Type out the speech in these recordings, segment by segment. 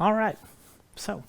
All right, so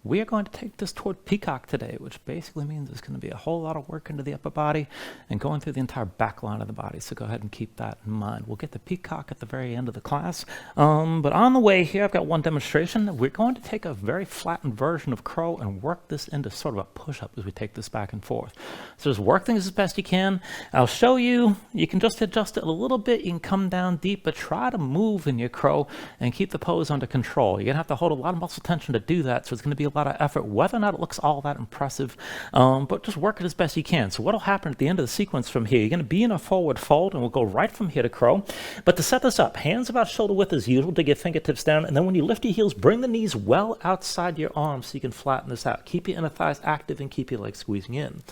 we are going to take this toward Peacock today, which basically means there's going to be a whole lot of work into the upper body and going through the entire back line of the body. So go ahead and keep that in mind. We'll get the Peacock at the very end of the class. But on the way here, I've got one demonstration. We're going to take a very flattened version of crow and work this into sort of a push-up as we take this back and forth. So just work things as best you can. I'll show you. You can just adjust it a little bit. You can come down deep, but try to move in your crow and keep the pose under control. You're going to have to hold a lot of muscle tension to do that, so it's going to be a lot of effort, whether or not it looks all that impressive, but just work it as best you can. So what'll happen at the end of the sequence from here, you're going to be in a forward fold, and we'll go right from here to crow. But to set this up, hands about shoulder width as usual, dig your fingertips down, and then when you lift your heels, bring the knees well outside your arms so you can flatten this out. Keep your inner thighs active and keep your legs squeezing in.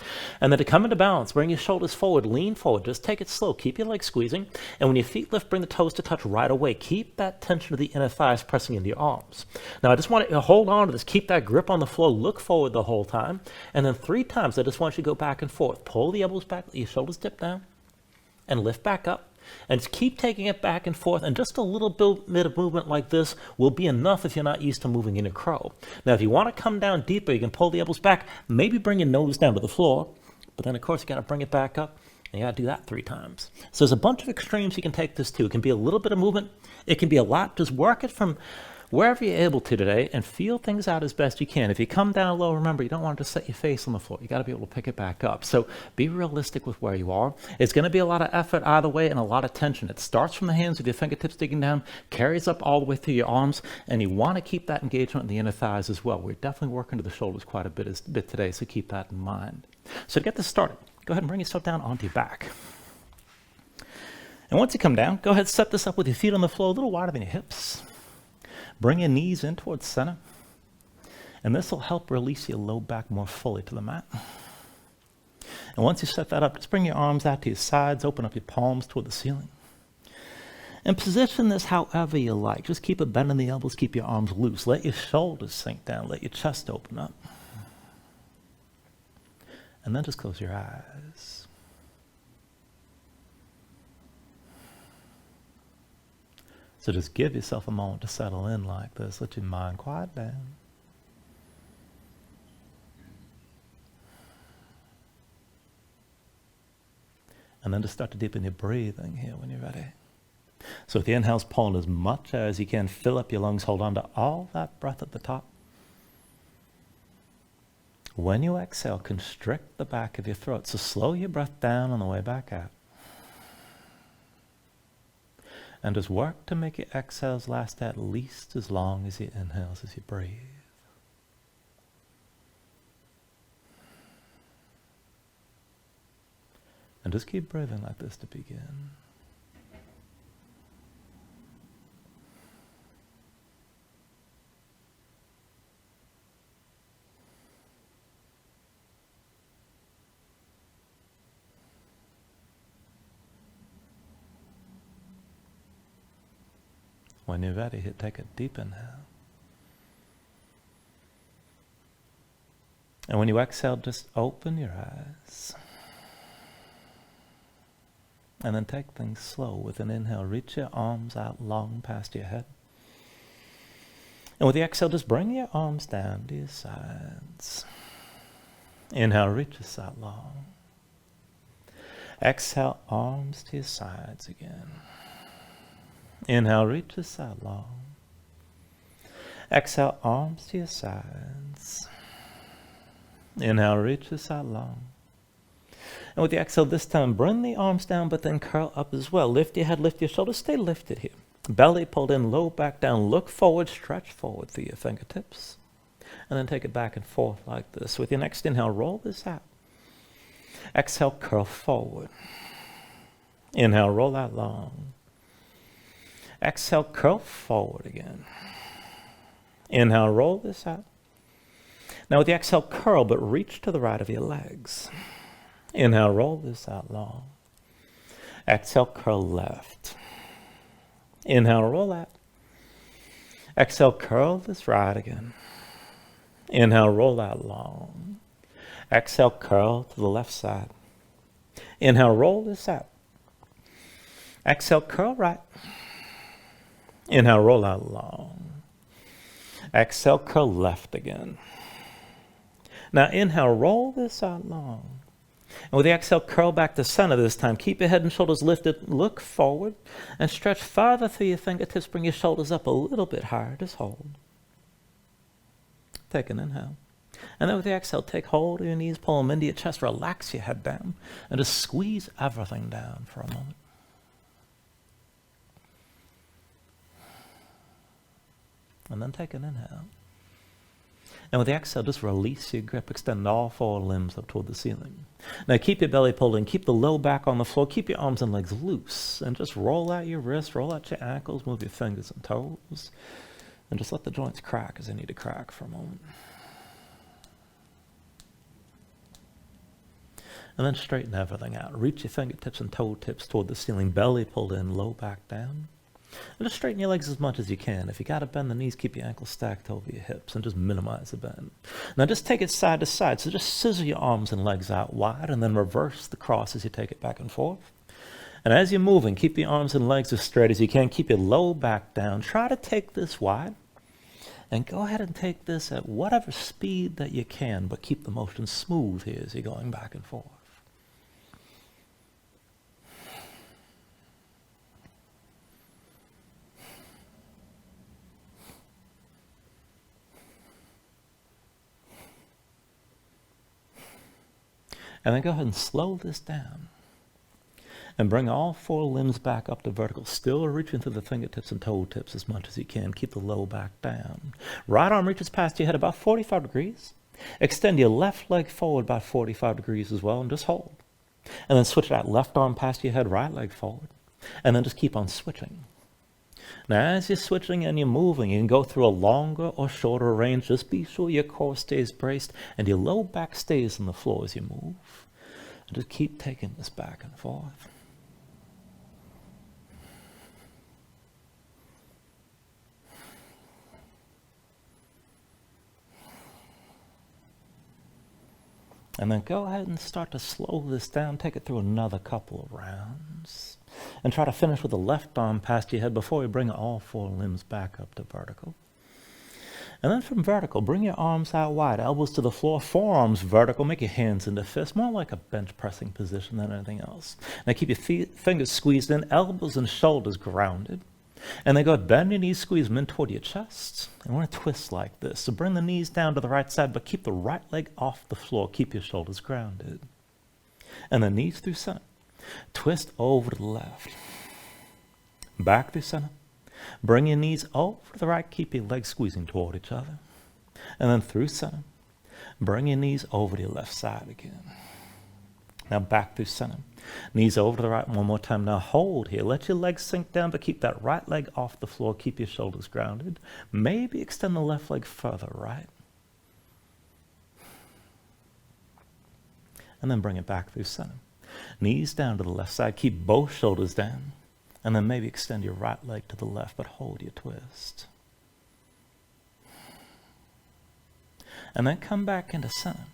And then to come into balance, bring your shoulders forward, lean forward, just take it slow, keep your legs squeezing, and when your feet lift, bring the toes to touch right away. Keep that tension of the inner thighs pressing into your arms. Now I just want you to hold on to this, keep that grip on the floor, look forward the whole time, and then 3 times I just want you to go back and forth. Pull the elbows back, let your shoulders dip down, and lift back up, and just keep taking it back and forth, and just a little bit of movement like this will be enough if you're not used to moving in a crow. Now if you want to come down deeper, you can pull the elbows back, maybe bring your nose down to the floor, but then of course you got to bring it back up, and you got to do that 3 times. So there's a bunch of extremes you can take this to. It can be a little bit of movement, it can be a lot. Just work it from wherever you're able to today and feel things out as best you can. If you come down low, remember, you don't want to just set your face on the floor. You got to be able to pick it back up. So be realistic with where you are. It's going to be a lot of effort either way and a lot of tension. It starts from the hands with your fingertips digging down, carries up all the way through your arms, and you want to keep that engagement in the inner thighs as well. We're definitely working to the shoulders quite a bit today, so keep that in mind. So to get this started, go ahead and bring yourself down onto your back. And once you come down, go ahead and set this up with your feet on the floor a little wider than your hips. Bring your knees in towards center, and this will help release your low back more fully to the mat. And once you set that up, just bring your arms out to your sides, open up your palms toward the ceiling. And position this however you like. Just keep it bending the elbows, keep your arms loose. Let your shoulders sink down, let your chest open up. And then just close your eyes. So just give yourself a moment to settle in like this. Let your mind quiet down. And then just start to deepen your breathing here when you're ready. So with the inhales, pulling as much as you can, fill up your lungs, hold on to all that breath at the top. When you exhale, constrict the back of your throat. So slow your breath down on the way back out. And just work to make your exhales last at least as long as your inhales as you breathe. And just keep breathing like this to begin. When you're ready, take a deep inhale. And when you exhale, just open your eyes. And then take things slow. With an inhale, reach your arms out long past your head. And with the exhale, just bring your arms down to your sides. Inhale, reach us out long. Exhale, arms to your sides again. Inhale, reach us out long. Exhale, arms to your sides. Inhale, reach us out long. And with the exhale this time, bring the arms down, but then curl up as well. Lift your head, lift your shoulders, stay lifted here. Belly pulled in, low back down, look forward, stretch forward through your fingertips. And then take it back and forth like this. With your next inhale, roll this out. Exhale, curl forward. Inhale, roll out long. Exhale, curl forward again. Inhale, roll this out. Now with the exhale, curl, but reach to the right of your legs. Inhale, roll this out long. Exhale, curl left. Inhale, roll out. Exhale, curl this right again. Inhale, roll out long. Exhale, curl to the left side. Inhale, roll this out. Exhale, curl right. Inhale, roll out long. Exhale, curl left again. Now inhale, roll this out long. And with the exhale, curl back to center this time. Keep your head and shoulders lifted. Look forward and stretch farther through your fingertips. Bring your shoulders up a little bit higher. Just hold. Take an inhale. And then with the exhale, take hold of your knees, pull them into your chest, relax your head down, and just squeeze everything down for a moment. And then take an inhale. And with the exhale, just release your grip, extend all 4 limbs up toward the ceiling. Now keep your belly pulled in, keep the low back on the floor, keep your arms and legs loose, and just roll out your wrists, roll out your ankles, move your fingers and toes, and just let the joints crack as they need to crack for a moment. And then straighten everything out. Reach your fingertips and toe tips toward the ceiling, belly pulled in, low back down. And just straighten your legs as much as you can. If you got to bend the knees, keep your ankles stacked over your hips and just minimize the bend. Now just take it side to side. So just scissor your arms and legs out wide and then reverse the cross as you take it back and forth. And as you're moving, keep the arms and legs as straight as you can. Keep your low back down. Try to take this wide. And go ahead and take this at whatever speed that you can, but keep the motion smooth here as you're going back and forth. And then go ahead and slow this down. And bring all 4 limbs back up to vertical, still reaching through the fingertips and toe tips as much as you can. Keep the low back down. Right arm reaches past your head about 45 degrees. Extend your left leg forward about 45 degrees as well, and just hold. And then switch that left arm past your head, right leg forward. And then just keep on switching. Now as you're switching and you're moving, you can go through a longer or shorter range. Just be sure your core stays braced and your low back stays on the floor as you move. And just keep taking this back and forth. And then go ahead and start to slow this down. Take it through another couple of rounds. And try to finish with the left arm past your head before we bring all 4 limbs back up to vertical. And then from vertical, bring your arms out wide, elbows to the floor, forearms vertical. Make your hands into fists, more like a bench pressing position than anything else. Now keep your fingers squeezed in, elbows and shoulders grounded. And then go ahead, bend your knees, squeeze them in toward your chest. And we're going to twist like this. So bring the knees down to the right side, but keep the right leg off the floor. Keep your shoulders grounded. And then knees through center. Twist over to the left. Back through center. Bring your knees over to the right. Keep your legs squeezing toward each other. And then through center. Bring your knees over to your left side again. Now back through center. Knees over to the right one more time. Now hold here. Let your legs sink down, but keep that right leg off the floor. Keep your shoulders grounded. Maybe extend the left leg further, right? And then bring it back through center. Knees down to the left side. Keep both shoulders down. And then maybe extend your right leg to the left, but hold your twist. And then come back into center.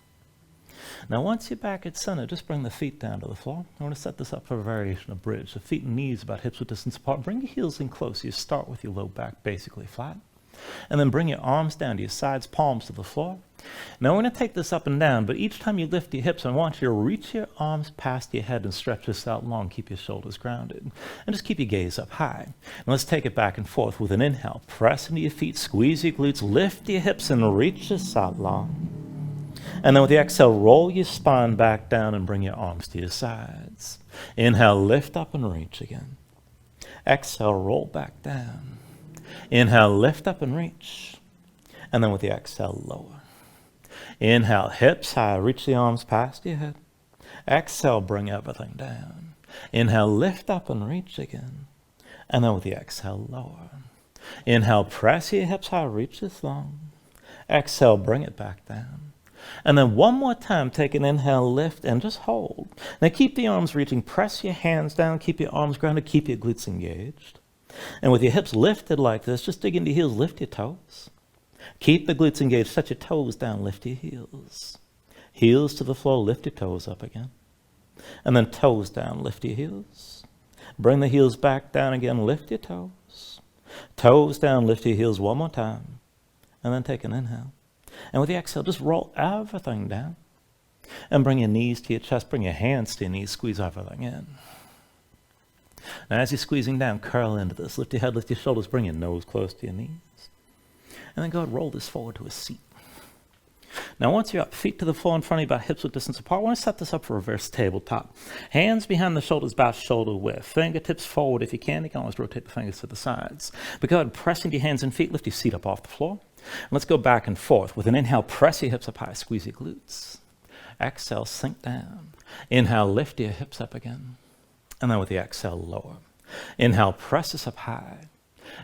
Now once you're back at center, just bring the feet down to the floor. I want to set this up for a variation of bridge. So feet and knees about hips width distance apart. Bring your heels in close. You start with your low back basically flat. And then bring your arms down to your sides, palms to the floor. Now we're going to take this up and down, but each time you lift your hips, I want you to reach your arms past your head and stretch this out long. Keep your shoulders grounded. And just keep your gaze up high. Now let's take it back and forth with an inhale. Press into your feet, squeeze your glutes, lift your hips and reach this out long. And then with the exhale, roll your spine back down and bring your arms to your sides. Inhale, lift up and reach again. Exhale, roll back down. Inhale, lift up and reach. And then with the exhale, lower. Inhale, hips high, reach the arms past your head. Exhale, bring everything down. Inhale, lift up and reach again. And then with the exhale, lower. Inhale, press your hips high, reach this long. Exhale, bring it back down. And then one more time, take an inhale, lift, and just hold. Now keep the arms reaching, press your hands down, keep your arms grounded, keep your glutes engaged. And with your hips lifted like this, just dig into your heels, lift your toes. Keep the glutes engaged, set your toes down, lift your heels. Heels to the floor, lift your toes up again. And then toes down, lift your heels. Bring the heels back down again, lift your toes. Toes down, lift your heels one more time. And then take an inhale. And with the exhale, just roll everything down. And bring your knees to your chest, bring your hands to your knees, squeeze everything in. Now as you're squeezing down, curl into this. Lift your head, lift your shoulders, bring your nose close to your knees. And then go ahead, roll this forward to a seat. Now once you're up, feet to the floor in front of you, about hips width distance apart, I want to set this up for reverse tabletop. Hands behind the shoulders, about shoulder width. Fingertips forward if you can. You can always rotate the fingers to the sides. But go ahead, press into your hands and feet, lift your seat up off the floor. And let's go back and forth. With an inhale, press your hips up high, squeeze your glutes. Exhale, sink down. Inhale, lift your hips up again. And then with the exhale, lower. Inhale, press this up high.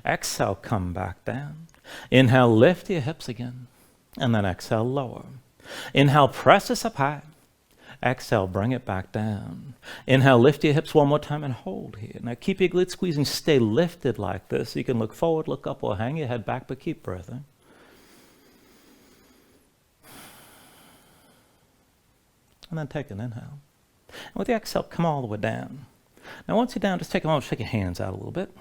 Exhale, come back down. Inhale, lift your hips again. And then exhale, lower. Inhale, press this up high. Exhale, bring it back down. Inhale, lift your hips one more time and hold here. Now keep your glutes squeezing, stay lifted like this. You can look forward, look up, or hang your head back, but keep breathing. And then take an inhale. And with the exhale, come all the way down. Now once you're down, just take a moment, shake your hands out a little bit.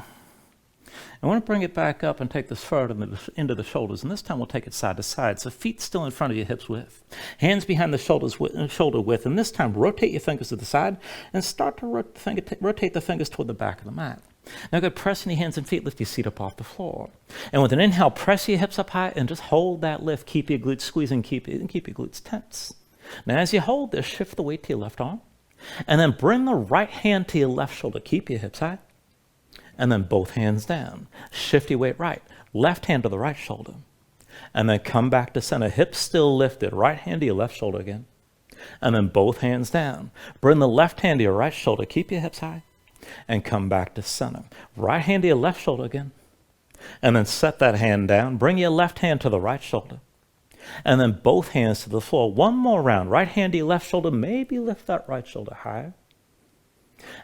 I want to bring it back up and take this further into the shoulders, and this time we'll take it side to side. So feet still in front of your hips width, hands behind the shoulder width, and this time rotate your fingers to the side and start to rotate the fingers toward the back of the mat. Now go press in your hands and feet, lift your seat up off the floor. And with an inhale, press your hips up high and just hold that lift. Keep your glutes squeezing, keep your glutes tense. Now as you hold this, shift the weight to your left arm, and then bring the right hand to your left shoulder. Keep your hips high. And then both hands down. Shift your weight right. Left hand to the right shoulder. And then come back to center. Hips still lifted. Right hand to your left shoulder again. And then both hands down. Bring the left hand to your right shoulder. Keep your hips high. And come back to center. Right hand to your left shoulder again. And then set that hand down. Bring your left hand to the right shoulder. And then both hands to the floor. One more round. Right hand to your left shoulder. Maybe lift that right shoulder higher.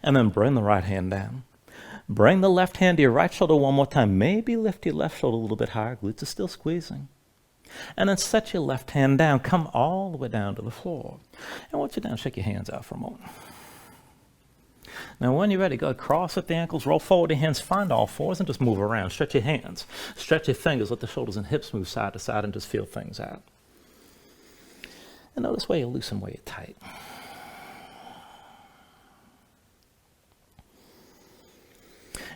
And then bring the right hand down. Bring the left hand to your right shoulder one more time. Maybe lift your left shoulder a little bit higher. Glutes are still squeezing. And then set your left hand down. Come all the way down to the floor. And once you're down, shake your hands out for a moment. Now when you're ready, go ahead, cross at the ankles, roll forward your hands, find all fours, and just move around. Stretch your hands. Stretch your fingers. Let the shoulders and hips move side to side and just feel things out. And notice where you loosen, where you're tight.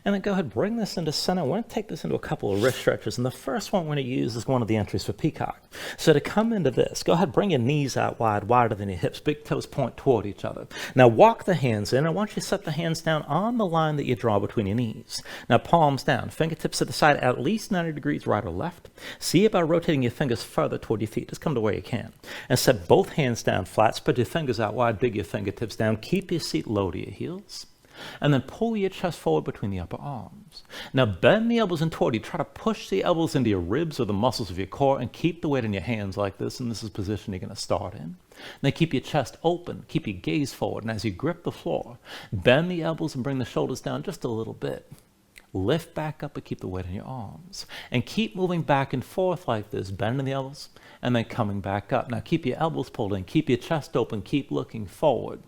And then go ahead, bring this into center. I want to take this into a couple of wrist stretches. And the first one we're going to use is one of the entries for Peacock. So to come into this, go ahead, bring your knees out wide, wider than your hips. Big toes point toward each other. Now walk the hands in. I want you to set the hands down on the line that you draw between your knees. Now palms down, fingertips to the side, at least 90 degrees right or left. See about rotating your fingers further toward your feet. Just come to where you can. And set both hands down flat. Spread your fingers out wide, dig your fingertips down. Keep your seat low to your heels. And then pull your chest forward between the upper arms. Now bend the elbows in toward you. Try to push the elbows into your ribs or the muscles of your core and keep the weight in your hands like this. And this is the position you're going to start in. Then keep your chest open. Keep your gaze forward. And as you grip the floor, bend the elbows and bring the shoulders down just a little bit. Lift back up and keep the weight in your arms. And keep moving back and forth like this. Bending the elbows and then coming back up. Now keep your elbows pulled in. Keep your chest open. Keep looking forward.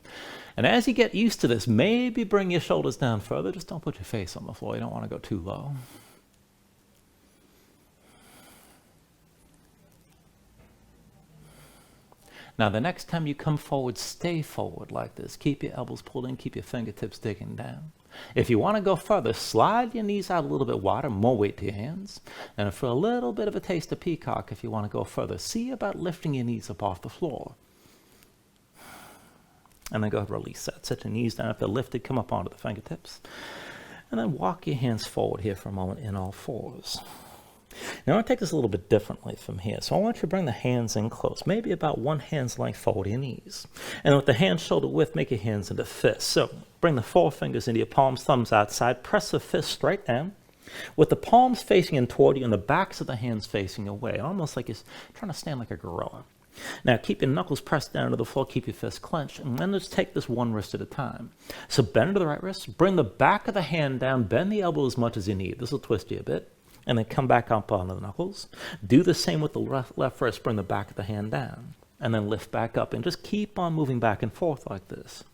And as you get used to this, maybe bring your shoulders down further. Just don't put your face on the floor. You don't want to go too low. Now, the next time you come forward, stay forward like this. Keep your elbows pulled in. Keep your fingertips digging down. If you want to go further, slide your knees out a little bit wider, more weight to your hands. And for a little bit of a taste of Peacock, if you want to go further, see about lifting your knees up off the floor. And then go ahead and release that. Set your knees down. If they're lifted, come up onto the fingertips. And then walk your hands forward here for a moment in all fours. Now I want to take this a little bit differently from here. So I want you to bring the hands in close, maybe about one hand's length forward to your knees. And with the hands shoulder width, make your hands into fists. So bring the forefingers into your palms, thumbs outside. Press the fist straight down. With the palms facing in toward you and the backs of the hands facing away, almost like you're trying to stand like a gorilla. Now keep your knuckles pressed down to the floor, keep your fists clenched, and then just take this one wrist at a time. So bend to the right wrist, bring the back of the hand down, bend the elbow as much as you need. This will twist you a bit, and then come back up onto the knuckles. Do the same with the left wrist, bring the back of the hand down, and then lift back up, and just keep on moving back and forth like this.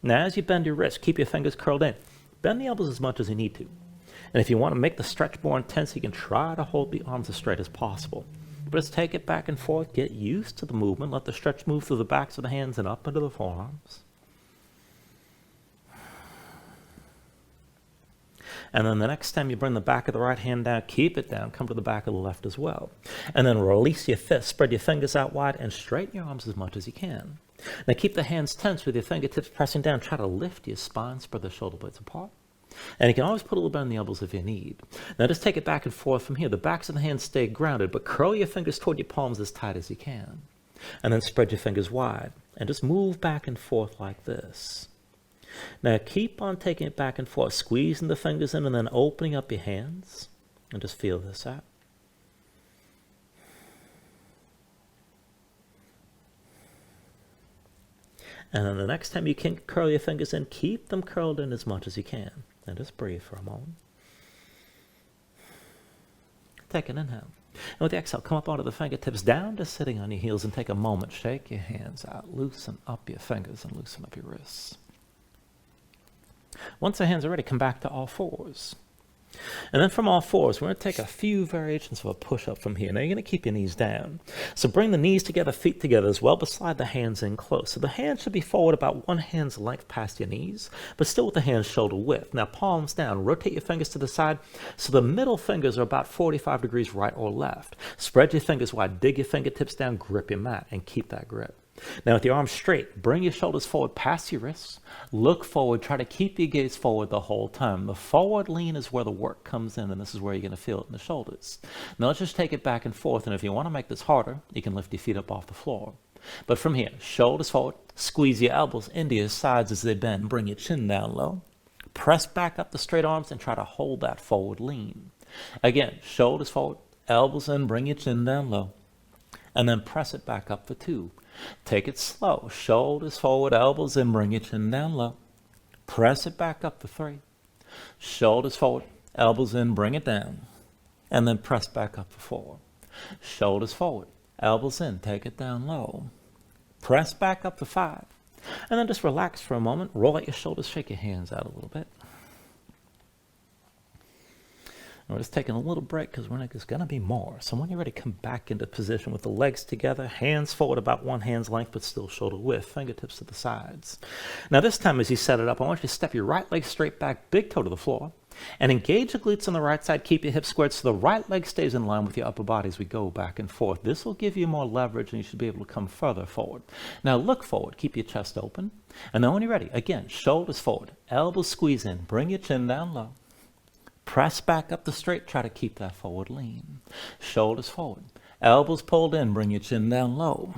Now as you bend your wrist, keep your fingers curled in. Bend the elbows as much as you need to. And if you want to make the stretch more intense, you can try to hold the arms as straight as possible. But just take it back and forth, get used to the movement, let the stretch move through the backs of the hands and up into the forearms. And then the next time you bring the back of the right hand down, keep it down, come to the back of the left as well. And then release your fist, spread your fingers out wide, and straighten your arms as much as you can. Now keep the hands tense with your fingertips pressing down. Try to lift your spine, spread the shoulder blades apart. And you can always put a little bit on the elbows if you need. Now just take it back and forth from here. The backs of the hands stay grounded, but curl your fingers toward your palms as tight as you can. And then spread your fingers wide. And just move back and forth like this. Now keep on taking it back and forth, squeezing the fingers in and then opening up your hands. And just feel this out. And then the next time you can curl your fingers in, keep them curled in as much as you can. And just breathe for a moment. Take an inhale. And with the exhale, come up onto the fingertips, down to sitting on your heels, and take a moment. Shake your hands out. Loosen up your fingers and loosen up your wrists. Once the hands are ready, come back to all fours. And then from all fours, we're going to take a few variations of a push-up from here. Now, you're going to keep your knees down. So bring the knees together, feet together as well, but slide the hands in close. So the hands should be forward about one hand's length past your knees, but still with the hands shoulder width. Now, palms down. Rotate your fingers to the side so the middle fingers are about 45 degrees right or left. Spread your fingers wide. Dig your fingertips down. Grip your mat and keep that grip. Now, with your arms straight, bring your shoulders forward past your wrists. Look forward. Try to keep your gaze forward the whole time. The forward lean is where the work comes in, and this is where you're going to feel it in the shoulders. Now, let's just take it back and forth, and if you want to make this harder, you can lift your feet up off the floor. But from here, shoulders forward, squeeze your elbows into your sides as they bend. Bring your chin down low. Press back up the straight arms and try to hold that forward lean. Again, shoulders forward, elbows in, bring your chin down low. And then press it back up for two. Take it slow. Shoulders forward, elbows in, bring your chin down low. Press it back up for three. Shoulders forward, elbows in, bring it down. And then press back up for four. Shoulders forward, elbows in, take it down low. Press back up for five. And then just relax for a moment. Roll out your shoulders, shake your hands out a little bit. And we're just taking a little break because there's going to be more. So when you're ready, come back into position with the legs together, hands forward about one hand's length, but still shoulder width, fingertips to the sides. Now this time as you set it up, I want you to step your right leg straight back, big toe to the floor, and engage the glutes on the right side. Keep your hips squared so the right leg stays in line with your upper body as we go back and forth. This will give you more leverage and you should be able to come further forward. Now look forward, keep your chest open. And then when you're ready, again, shoulders forward, elbows squeeze in, bring your chin down low. Press back up the straight, try to keep that forward lean. Shoulders forward, elbows pulled in, bring your chin down low.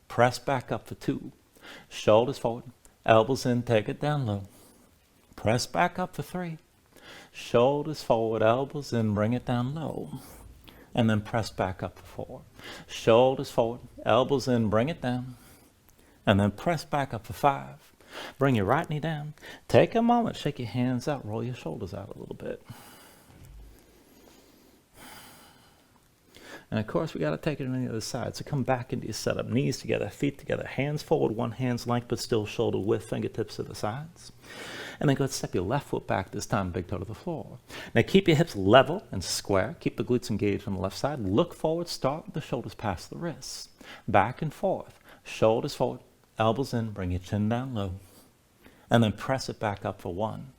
Press back up for two. Shoulders forward, elbows in, take it down low. Press back up for three. Shoulders forward, elbows in, bring it down low. And then press back up for four. Shoulders forward, elbows in, bring it down. And then press back up for five. Bring your right knee down. Take a moment, shake your hands out, roll your shoulders out a little bit. And of course, we got to take it on the other side. So come back into your setup. Knees together, feet together, hands forward, one hand's length, but still shoulder width, fingertips to the sides. And then go ahead and step your left foot back, this time big toe to the floor. Now keep your hips level and square. Keep the glutes engaged on the left side. Look forward, start with the shoulders past the wrists. Back and forth. Shoulders forward, elbows in, bring your chin down low. And then press it back up for one.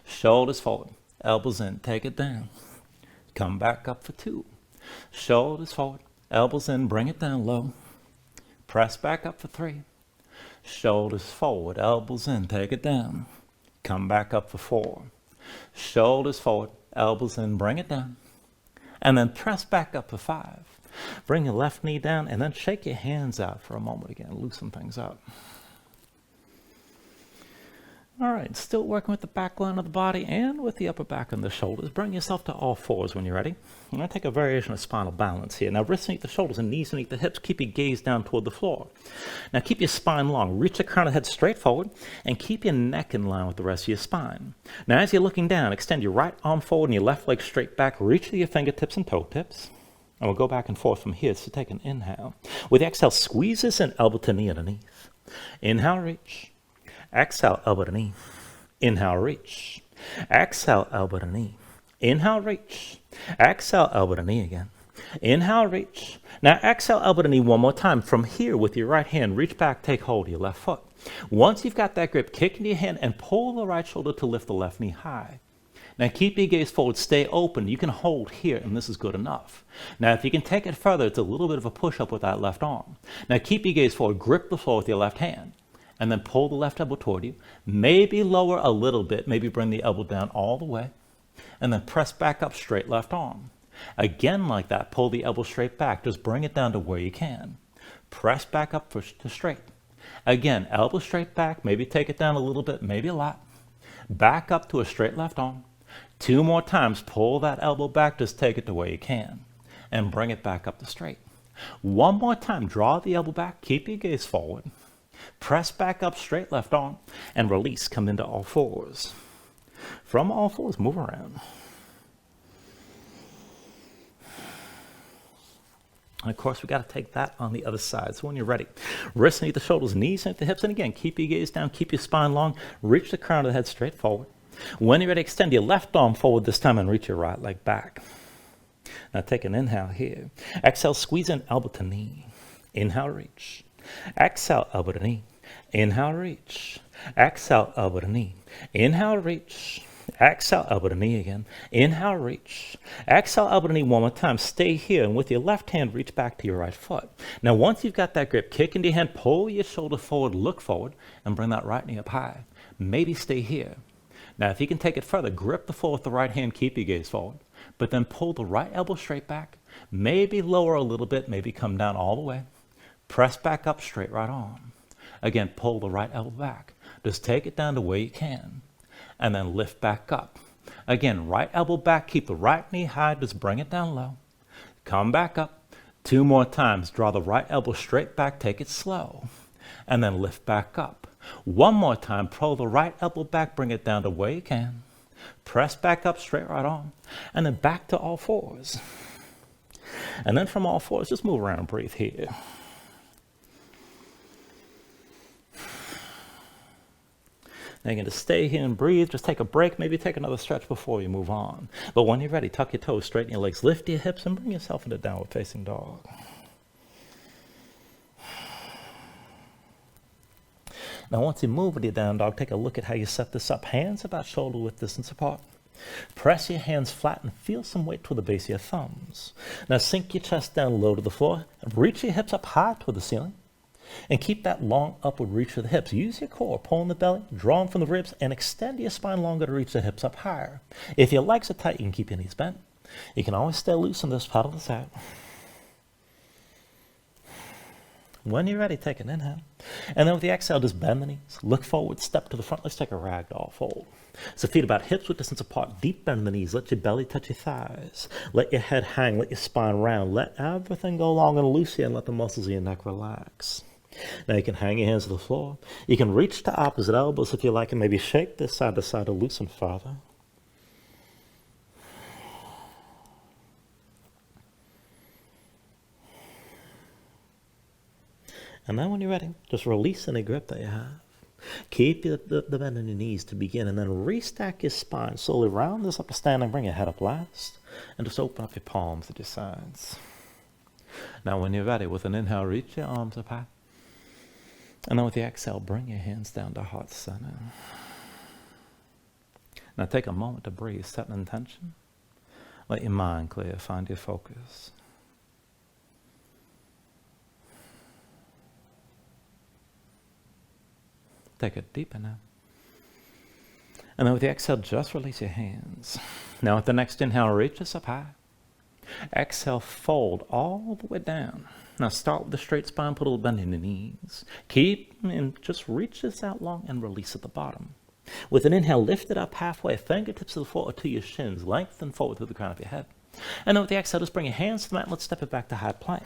Shoulders forward, elbows in, take it down. Come back up for two. Shoulders forward, elbows in, bring it down low. Press back up for three. Shoulders forward, elbows in, take it down. Come back up for four. Shoulders forward, elbows in, bring it down. And then press back up for five. Bring your left knee down and then shake your hands out for a moment again. Loosen things up. All right, still working with the back line of the body and with the upper back and the shoulders. Bring yourself to all fours when you're ready. I'm going to take a variation of spinal balance here. Now, wrists underneath the shoulders and knees underneath the hips. Keep your gaze down toward the floor. Now, keep your spine long. Reach the crown of the head straight forward and keep your neck in line with the rest of your spine. Now, as you're looking down, extend your right arm forward and your left leg straight back. Reach to your fingertips and toe tips. And we'll go back and forth from here. So take an inhale. With the exhale, squeeze this in, elbow to knee underneath. Inhale, reach. Exhale, elbow to knee. Inhale, reach. Exhale, elbow to knee. Inhale, reach. Exhale, elbow to knee again. Inhale, reach. Now exhale, elbow to knee one more time. From here, with your right hand, reach back, take hold of your left foot. Once you've got that grip, kick into your hand and pull the right shoulder to lift the left knee high. Now keep your gaze forward, stay open. You can hold here, and this is good enough. Now if you can take it further, it's a little bit of a push-up with that left arm. Now keep your gaze forward, grip the floor with your left hand, and then pull the left elbow toward you. Maybe lower a little bit, maybe bring the elbow down all the way, and then press back up, straight left arm. Again like that, pull the elbow straight back, just bring it down to where you can. Press back up to straight. Again, elbow straight back, maybe take it down a little bit, maybe a lot. Back up to a straight left arm. 2 more times, pull that elbow back, just take it to where you can, and bring it back up to straight. 1 more time, draw the elbow back, keep your gaze forward. Press back up, straight left arm, and release, come into all fours. From all fours, move around. And of course, we got to take that on the other side. So when you're ready, wrists underneath the shoulders, knees underneath the hips. And again, keep your gaze down, keep your spine long, reach the crown of the head straight forward. When you're ready, extend your left arm forward this time and reach your right leg back. Now take an inhale here. Exhale, squeeze in elbow to knee. Inhale, reach. Exhale, elbow to knee. Inhale, reach. Exhale, elbow to knee. Inhale, reach. Exhale, elbow to knee again. Inhale, reach. Exhale, elbow to knee one more time. Stay here, and with your left hand, reach back to your right foot. Now, once you've got that grip, kick into your hand, pull your shoulder forward, look forward, and bring that right knee up high. Maybe stay here. Now, if you can take it further, grip the floor with the right hand, keep your gaze forward, but then pull the right elbow straight back. Maybe lower a little bit, maybe come down all the way. Press back up, straight right arm. Again, pull the right elbow back. Just take it down to where you can, and then lift back up. Again, right elbow back, keep the right knee high, just bring it down low. Come back up. 2 more times, draw the right elbow straight back, take it slow, and then lift back up. 1 more time, pull the right elbow back, bring it down to where you can. Press back up, straight right arm, and then back to all fours. And then from all fours, just move around and breathe here. Now you're going to stay here and breathe. Just take a break. Maybe take another stretch before you move on. But when you're ready, tuck your toes, straighten your legs, lift your hips, and bring yourself into downward facing dog. Now once you move with your down dog, take a look at how you set this up. Hands about shoulder width distance apart. Press your hands flat and feel some weight toward the base of your thumbs. Now sink your chest down low to the floor. Reach your hips up high toward the ceiling. And keep that long upward reach for the hips. Use your core, pull in the belly, draw them from the ribs, and extend your spine longer to reach the hips up higher. If your legs are tight, you can keep your knees bent. You can always stay loose on this, paddle this out. When you're ready, take an inhale. And then with the exhale, just bend the knees, look forward, step to the front. Let's take a ragdoll fold. So feet about hips width distance apart, deep bend the knees, let your belly touch your thighs. Let your head hang, let your spine round. Let everything go long and loose here, and let the muscles of your neck relax. Now you can hang your hands to the floor. You can reach to opposite elbows if you like, and maybe shake this side to side to loosen further. And then when you're ready, just release any grip that you have. Keep the bend in your knees to begin, and then restack your spine. Slowly round this up to standing, bring your head up last, and just open up your palms at your sides. Now when you're ready, with an inhale, reach your arms up high. And then with the exhale, bring your hands down to heart center. Now take a moment to breathe, set an intention. Let your mind clear, find your focus. Take a deep inhale. And then with the exhale, just release your hands. Now with the next inhale, reach us up high. Exhale, fold all the way down. Now start with a straight spine, put a little bend in the knees. Keep and just reach this out long and release at the bottom. With an inhale, lift it up halfway, fingertips to the floor or to your shins, lengthen forward through the crown of your head. And then with the exhale, just bring your hands to the mat and let's step it back to high plank.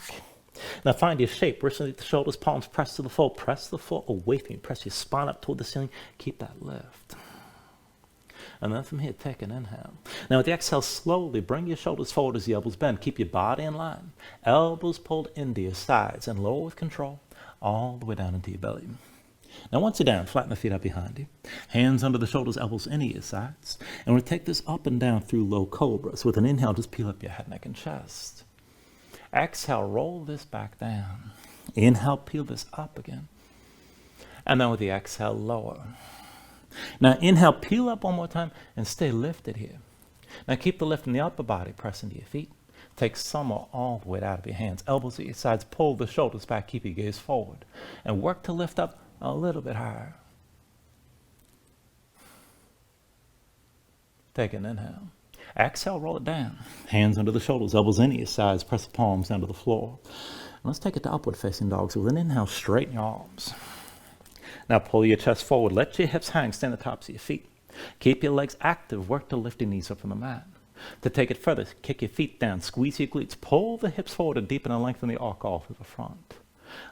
Now find your shape, wrists underneath the shoulders, palms press to the floor, press the floor away from you, press your spine up toward the ceiling, keep that lift. And then from here, take an inhale. Now with the exhale, slowly bring your shoulders forward as the elbows bend. Keep your body in line. Elbows pulled into your sides and lower with control all the way down into your belly. Now once you're down, flatten the feet out behind you. Hands under the shoulders, elbows into your sides. And we're going to take this up and down through low cobra. So with an inhale, just peel up your head, neck, and chest. Exhale, roll this back down. Inhale, peel this up again. And then with the exhale, lower. Now inhale, peel up one more time and stay lifted here. Now keep the lift in the upper body, press into your feet. Take some or all the weight out of your hands. Elbows at your sides, pull the shoulders back, keep your gaze forward. And work to lift up a little bit higher. Take an inhale. Exhale, roll it down. Hands under the shoulders, elbows into your sides, press the palms down to the floor. And let's take it to upward facing dog. So with an inhale, straighten your arms. Now pull your chest forward. Let your hips hang. Stand the tops of your feet. Keep your legs active. Work to lift your knees up from the mat. To take it further, kick your feet down. Squeeze your glutes. Pull the hips forward and deepen and lengthen the arc all through the front.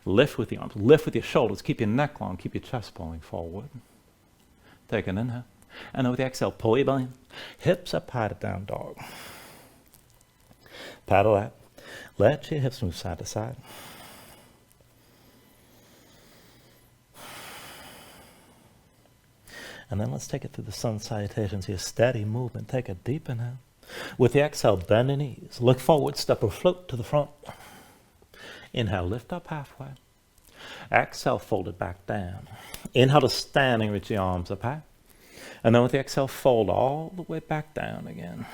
Lift with the arms. Lift with your shoulders. Keep your neck long. Keep your chest pulling forward. Take an inhale. And then with the exhale, pull your belly in. Hips up high to down dog. Paddle out. Let your hips move side to side. And then let's take it through the sun salutations here. Steady movement. Take a deep inhale. With the exhale, bend the knees. Look forward, step or float to the front. Inhale, lift up halfway. Exhale, fold it back down. Inhale to standing, reach the arms up high. And then with the exhale, fold all the way back down again.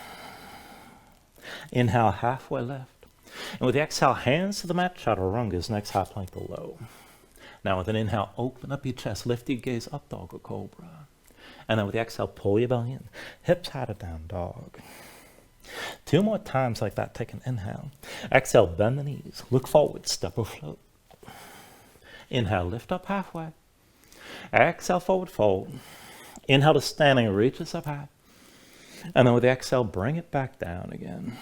Inhale, halfway lift. And with the exhale, hands to the mat, chaturangas, next high plank to low. Now with an inhale, open up your chest, lift your gaze up, dog or cobra. And then with the exhale, pull your belly in. Hips high to down dog. 2 more times like that. Take an inhale. Exhale, bend the knees. Look forward, step or float. Inhale, lift up halfway. Exhale, forward fold. Inhale to standing, reach us up high. And then with the exhale, bring it back down again.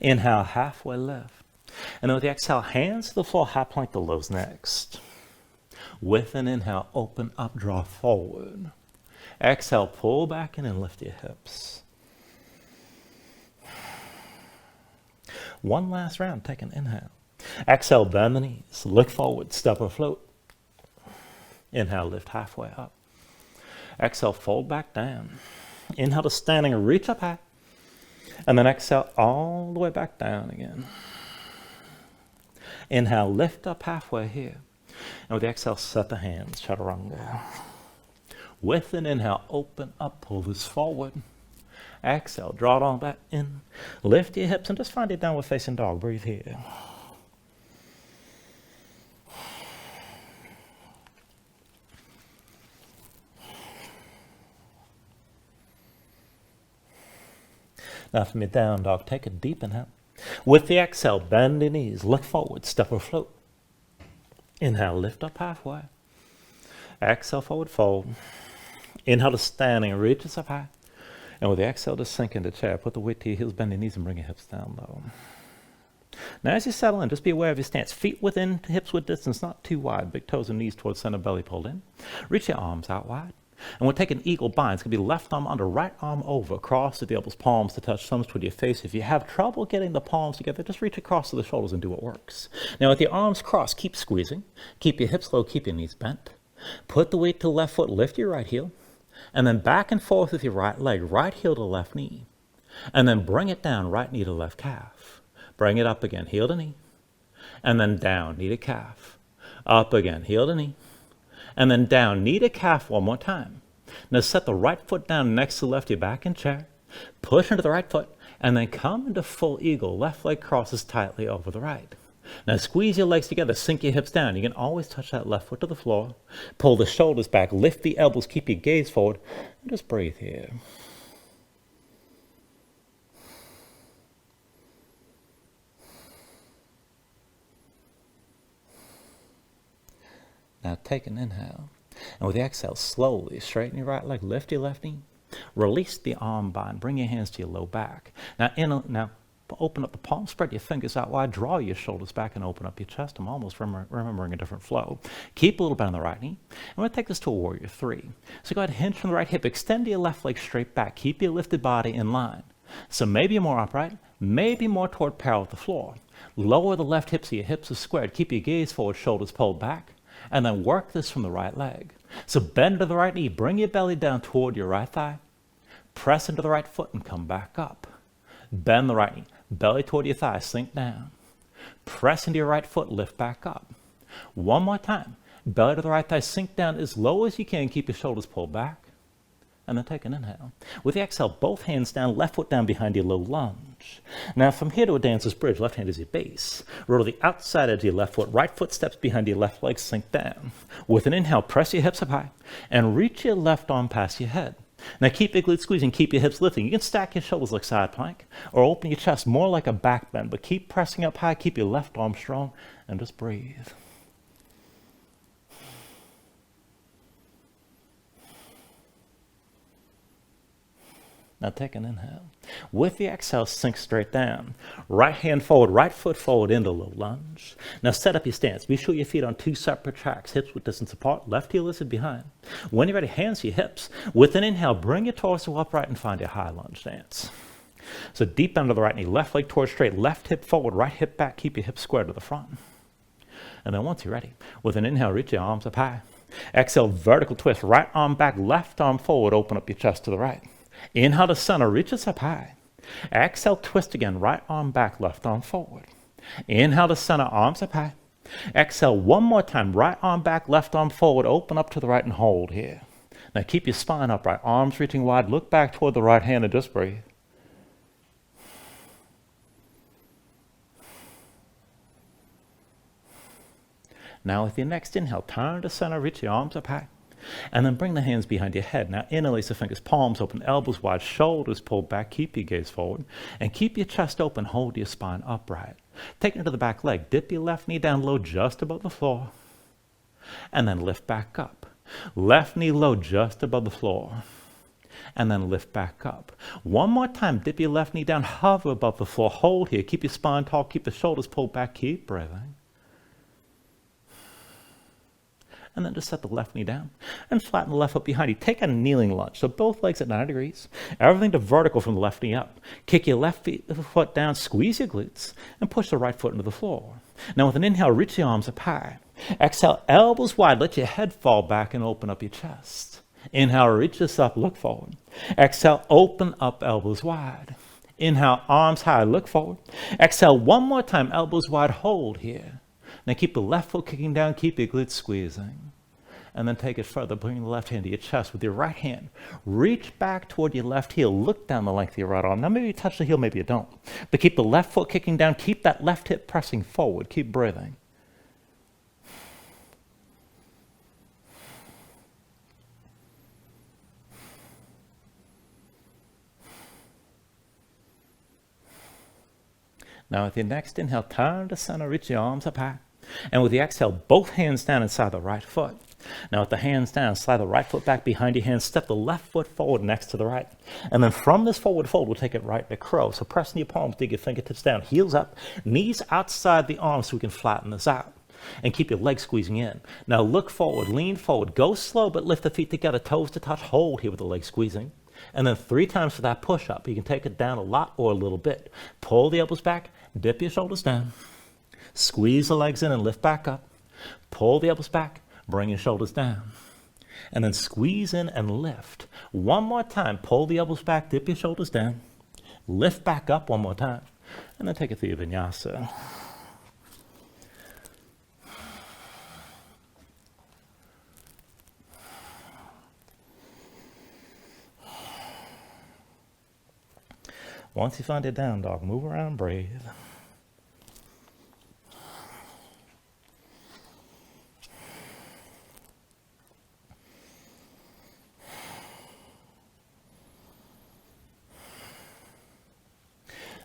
Inhale, halfway lift. And then with the exhale, hands to the floor, high plank to lows next. With an inhale, open up, draw forward. Exhale, pull back in and lift your hips. One last round, take an inhale. Exhale, bend the knees, look forward, step or float. Inhale, lift halfway up. Exhale, fold back down. Inhale to standing, reach up high. And then exhale all the way back down again. Inhale, lift up halfway here. And with the exhale, set the hands, chaturanga. With an inhale, open up, pull this forward. Exhale, draw it all back in. Lift your hips and just find your downward facing dog. Breathe here. Now from your down dog, take a deep inhale. With the exhale, bend your knees, look forward, step or float. Inhale, lift up halfway. Exhale, forward fold. Inhale to standing, reach us up high. And with the exhale, just sink into chair. Put the weight to your heels, bend your knees, and bring your hips down low. Now as you settle in, just be aware of your stance. Feet within, hips width distance, not too wide. Big toes and knees towards center, belly pulled in. Reach your arms out wide. And we'll take an eagle bind. It's going to be left arm under, right arm over, cross to the elbows, palms to touch, thumbs toward your face. If you have trouble getting the palms together, just reach across to the shoulders and do what works. Now with your arms crossed, keep squeezing. Keep your hips low, keep your knees bent. Put the weight to the left foot, lift your right heel. And then back and forth with your right leg, right heel to left knee. And then bring it down, right knee to left calf. Bring it up again, heel to knee. And then down, knee to calf. Up again, heel to knee. And then down, knee to calf one more time. Now set the right foot down next to left, you're back in chair. Push into the right foot, and then come into full eagle. Left leg crosses tightly over the right. Now squeeze your legs together, sink your hips down. You can always touch that left foot to the floor. Pull the shoulders back, lift the elbows, keep your gaze forward, and just breathe here. Now take an inhale. And with the exhale, slowly straighten your right leg, lift your left knee. Release the arm bind, bring your hands to your low back. Now open up the palms, spread your fingers out wide, draw your shoulders back and open up your chest. I'm almost remembering a different flow. Keep a little bit on the right knee. I'm going to take this to a warrior 3. So go ahead, hinge from the right hip, extend your left leg straight back. Keep your lifted body in line. So maybe more upright, maybe more toward parallel with the floor. Lower the left hip so your hips are squared. Keep your gaze forward, shoulders pulled back. And then work this from the right leg. So bend to the right knee, bring your belly down toward your right thigh. Press into the right foot and come back up. Bend the right knee, belly toward your thigh, sink down. Press into your right foot, lift back up. One more time. Belly to the right thigh, sink down as low as you can, keep your shoulders pulled back. And then take an inhale. With the exhale, both hands down, left foot down behind your low lunge. Now from here to a dancer's bridge, left hand is your base. Roll to the outside edge of your left foot, right foot steps behind your left leg, sink down. With an inhale, press your hips up high and reach your left arm past your head. Now keep your glutes squeezing, keep your hips lifting. You can stack your shoulders like side plank or open your chest more like a back bend, but keep pressing up high, keep your left arm strong, and just breathe. Now take an inhale. With the exhale, sink straight down. Right hand forward, right foot forward into low lunge. Now set up your stance. Be sure your feet on two separate tracks, hips width distance apart, left heel lifted behind. When you're ready, hands to your hips. With an inhale, bring your torso upright and find your high lunge stance. So deep bend to the right knee, left leg towards straight, left hip forward, right hip back, keep your hips square to the front. And then once you're ready, with an inhale, reach your arms up high. Exhale, vertical twist, right arm back, left arm forward, open up your chest to the right. Inhale to center, reach us up high. Exhale, twist again, right arm back, left arm forward. Inhale to center, arms up high. Exhale one more time, right arm back, left arm forward, open up to the right and hold here. Now keep your spine upright, arms reaching wide, look back toward the right hand and just breathe. Now with your next inhale, turn to center, reach your arms up high. And then bring the hands behind your head. Now interlace the fingers, palms open, elbows wide, shoulders pulled back, keep your gaze forward. And keep your chest open, hold your spine upright. Take it to the back leg, dip your left knee down low just above the floor. And then lift back up. Left knee low just above the floor. And then lift back up. One more time, dip your left knee down, hover above the floor, hold here. Keep your spine tall, keep the shoulders pulled back, keep breathing. And then just set the left knee down and flatten the left foot behind you. Take a kneeling lunge, so both legs at 90 degrees. Everything to vertical from the left knee up. Kick your left foot down, squeeze your glutes, and push the right foot into the floor. Now with an inhale, reach your arms up high. Exhale, elbows wide, let your head fall back and open up your chest. Inhale, reach this up, look forward. Exhale, open up, elbows wide. Inhale, arms high, look forward. Exhale, one more time, elbows wide, hold here. Now keep the left foot kicking down, keep your glutes squeezing. And then take it further, bring the left hand to your chest with your right hand. Reach back toward your left heel, look down the length of your right arm. Now maybe you touch the heel, maybe you don't. But keep the left foot kicking down, keep that left hip pressing forward, keep breathing. Now with your next inhale, turn to center, reach your arms up high. And with the exhale, both hands down inside the right foot. Now with the hands down, slide the right foot back behind your hands, step the left foot forward next to the right. And then from this forward fold, we'll take it right to crow. So press in your palms, dig your fingertips down, heels up, knees outside the arms so we can flatten this out. And keep your legs squeezing in. Now look forward, lean forward, go slow, but lift the feet together, toes to touch, hold here with the legs squeezing. And then 3 times for that push up. You can take it down a lot or a little bit. Pull the elbows back, dip your shoulders down. Squeeze the legs in and lift back up. Pull the elbows back, bring your shoulders down. And then squeeze in and lift. One more time, pull the elbows back, dip your shoulders down. Lift back up one more time. And then take it through your Vinyasa. Once you find your down dog, move around, breathe.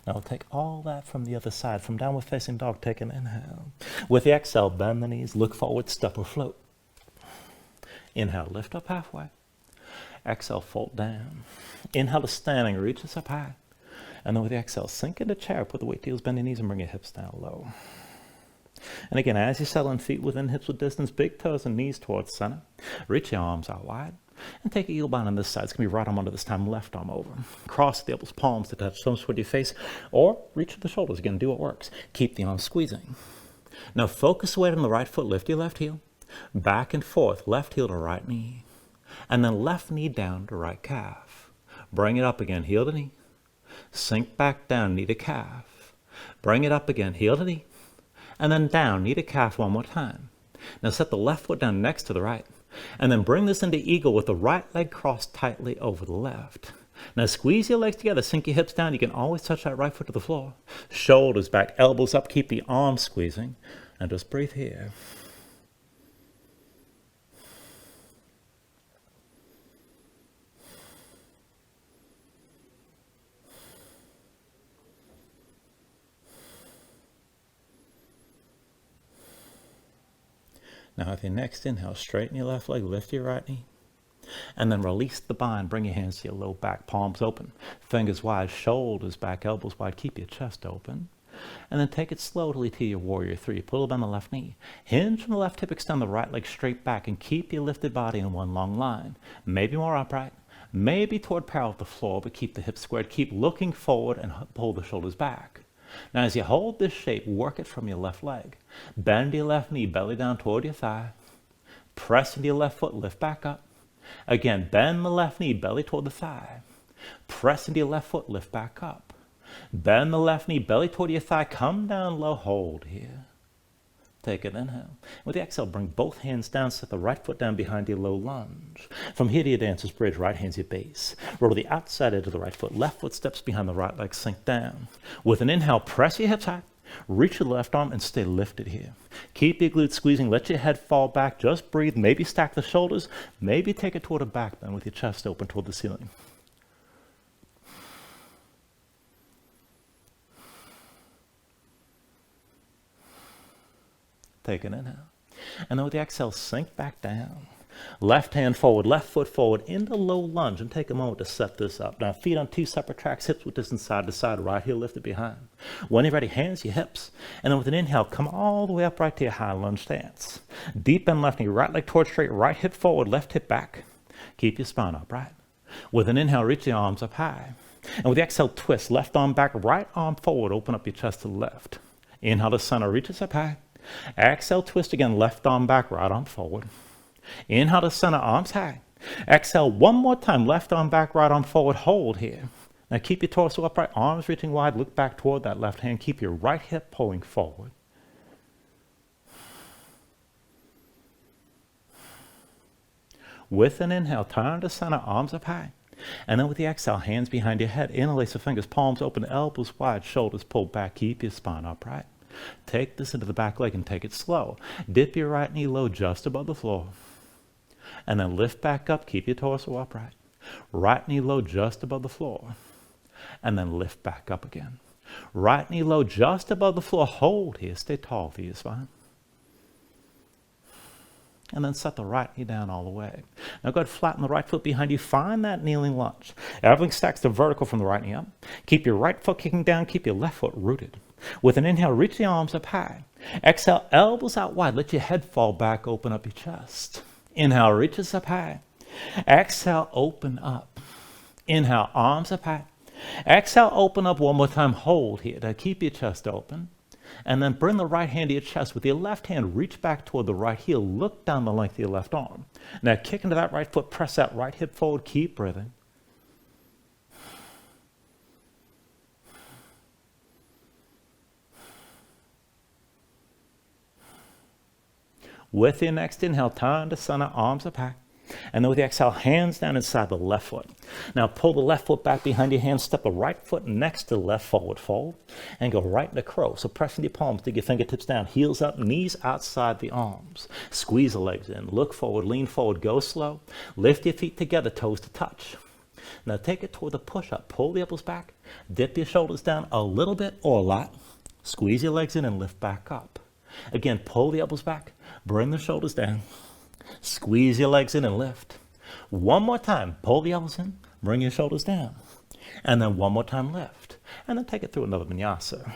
Now we'll take all that from the other side. From downward facing dog, take an inhale. With the exhale, bend the knees, look forward, step or float. Inhale, lift up halfway. Exhale, fold down. Inhale to standing, reach us up high. And then with the exhale, sink into chair, put the weight to heels, bend your knees, and bring your hips down low. And again, as you settle in, feet within hips width distance, big toes and knees towards center. Reach your arms out wide. And take a heel bind on this side. It's going to be right arm under this time, left arm over. Cross the elbows, palms to touch, thumbs toward your face. Or reach the shoulders. Again, do what works. Keep the arms squeezing. Now focus weight on the right foot. Lift your left heel. Back and forth, left heel to right knee. And then left knee down to right calf. Bring it up again, heel to knee. Sink back down, knee to calf. Bring it up again, heel to knee. And then down, knee to calf one more time. Now set the left foot down next to the right. And then bring this into eagle with the right leg crossed tightly over the left. Now squeeze your legs together, sink your hips down. You can always touch that right foot to the floor. Shoulders back, elbows up, keep the arms squeezing. And just breathe here. Now with your next inhale, straighten your left leg, lift your right knee. And then release the bind, bring your hands to your low back, palms open. Fingers wide, shoulders back, elbows wide, keep your chest open. And then take it slowly to your warrior three. Pull up on the left knee. Hinge from the left hip, extend the right leg straight back and keep your lifted body in one long line. Maybe more upright, maybe toward parallel with the floor, but keep the hips squared. Keep looking forward and pull the shoulders back. Now as you hold this shape, work it from your left leg. Bend your left knee, belly down toward your thigh. Press into your left foot, lift back up. Again, bend the left knee, belly toward the thigh. Press into your left foot, lift back up. Bend the left knee, belly toward your thigh, come down low, hold here. Take an inhale. With the exhale, bring both hands down, set the right foot down behind your low lunge. From here to your dancer's bridge, right hand's your base. Roll to the outside edge of the right foot, left foot steps behind the right leg, sink down. With an inhale, press your hips high, reach your left arm and stay lifted here. Keep your glutes squeezing, let your head fall back, just breathe, maybe stack the shoulders, maybe take it toward a back bend with your chest open toward the ceiling. Take an inhale. And then with the exhale, sink back down. Left hand forward, left foot forward into low lunge, and take a moment to set this up. Now feet on two separate tracks, hips with distance side to side, right heel lifted behind. When you're ready, hands your hips. And then with an inhale, come all the way up right to your high lunge stance. Deep bend left knee, right leg towards straight, right hip forward, left hip back. Keep your spine upright. With an inhale, reach the arms up high. And with the exhale, twist, left arm back, right arm forward, open up your chest to the left. Inhale to center, reaches up high. Exhale, twist again, left arm back, right arm forward. Inhale to center, arms high. Exhale one more time, left arm back, right arm forward, hold here. Now keep your torso upright, arms reaching wide, look back toward that left hand, keep your right hip pulling forward. With an inhale, turn to center, arms up high. And then with the exhale, hands behind your head, interlace the fingers, palms open, elbows wide, shoulders pulled back, keep your spine upright. Take this into the back leg and take it slow. Dip your right knee low just above the floor. And then lift back up, keep your torso upright. Right knee low just above the floor. And then lift back up again. Right knee low just above the floor. Hold here, stay tall for your spine. And then set the right knee down all the way. Now go ahead, flatten the right foot behind you. Find that kneeling lunge. Everything stacks to vertical from the right knee up. Keep your right foot kicking down. Keep your left foot rooted. With an inhale, reach the arms up high. Exhale, elbows out wide. Let your head fall back, open up your chest. Inhale, reaches up high. Exhale, open up. Inhale, arms up high. Exhale, open up one more time. Hold here. Now keep your chest open. And then bring the right hand to your chest. With your left hand, reach back toward the right heel. Look down the length of your left arm. Now kick into that right foot. Press that right hip forward. Keep breathing. With your next inhale, turn to center, arms up high. And then with the exhale, hands down inside the left foot. Now pull the left foot back behind your hand, step the right foot next to the left forward fold, and go right into crow. So press into your palms, dig your fingertips down, heels up, knees outside the arms. Squeeze the legs in, look forward, lean forward, go slow. Lift your feet together, toes to touch. Now take it toward the push-up. Pull the elbows back, dip your shoulders down a little bit or a lot. Squeeze your legs in and lift back up. Again, pull the elbows back, bring the shoulders down. Squeeze your legs in and lift. One more time, pull the elbows in, bring your shoulders down. And then one more time, lift. And then take it through another vinyasa.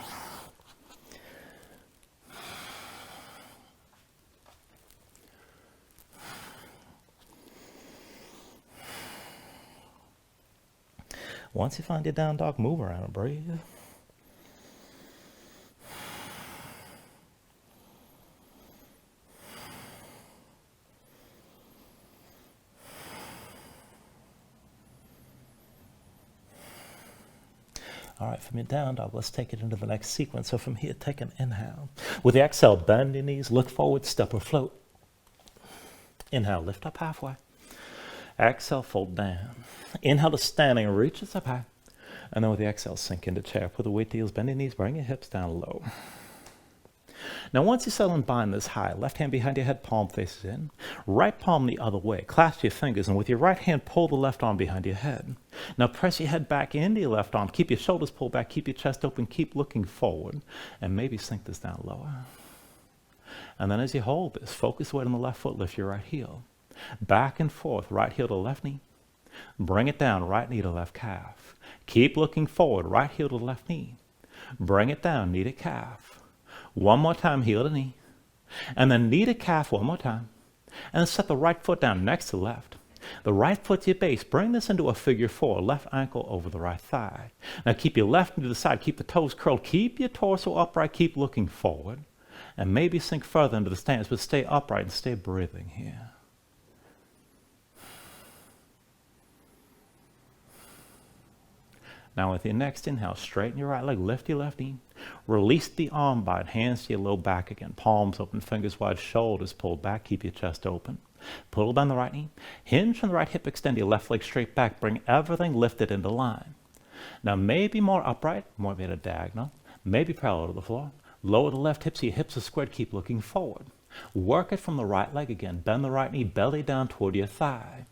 Once you find your down dog, move around and breathe. All right, from your down dog, let's take it into the next sequence. So from here, take an inhale. With the exhale, bend your knees, look forward, step or float. Inhale, lift up halfway. Exhale, fold down. Inhale to standing, reaches up high. And then with the exhale, sink into chair. Put the weight to heels, bend your knees, bring your hips down low. Now once you settle and bind this high, left hand behind your head, palm faces in. Right palm the other way. Clasp your fingers, and with your right hand, pull the left arm behind your head. Now press your head back into your left arm. Keep your shoulders pulled back. Keep your chest open. Keep looking forward. And maybe sink this down lower. And then as you hold this, focus weight on the left foot, lift your right heel. Back and forth, right heel to left knee. Bring it down, right knee to left calf. Keep looking forward, right heel to left knee. Bring it down, knee to calf. One more time, heel to knee. And then knee to calf one more time. And then set the right foot down next to left. The right foot to your base. Bring this into a figure four, left ankle over the right thigh. Now keep your left knee to the side, keep the toes curled, keep your torso upright, keep looking forward. And maybe sink further into the stance, but stay upright and stay breathing here. Now with your next inhale, straighten your right leg, lift your left knee. Release the arm bind, hands to your low back again. Palms open, fingers wide, shoulders pulled back. Keep your chest open. Pull down the right knee. Hinge from the right hip, extend your left leg straight back. Bring everything lifted into line. Now maybe more upright, more at a diagonal. Maybe parallel to the floor. Lower the left hip so your hips are squared. Keep looking forward. Work it from the right leg again. Bend the right knee, belly down toward your thigh.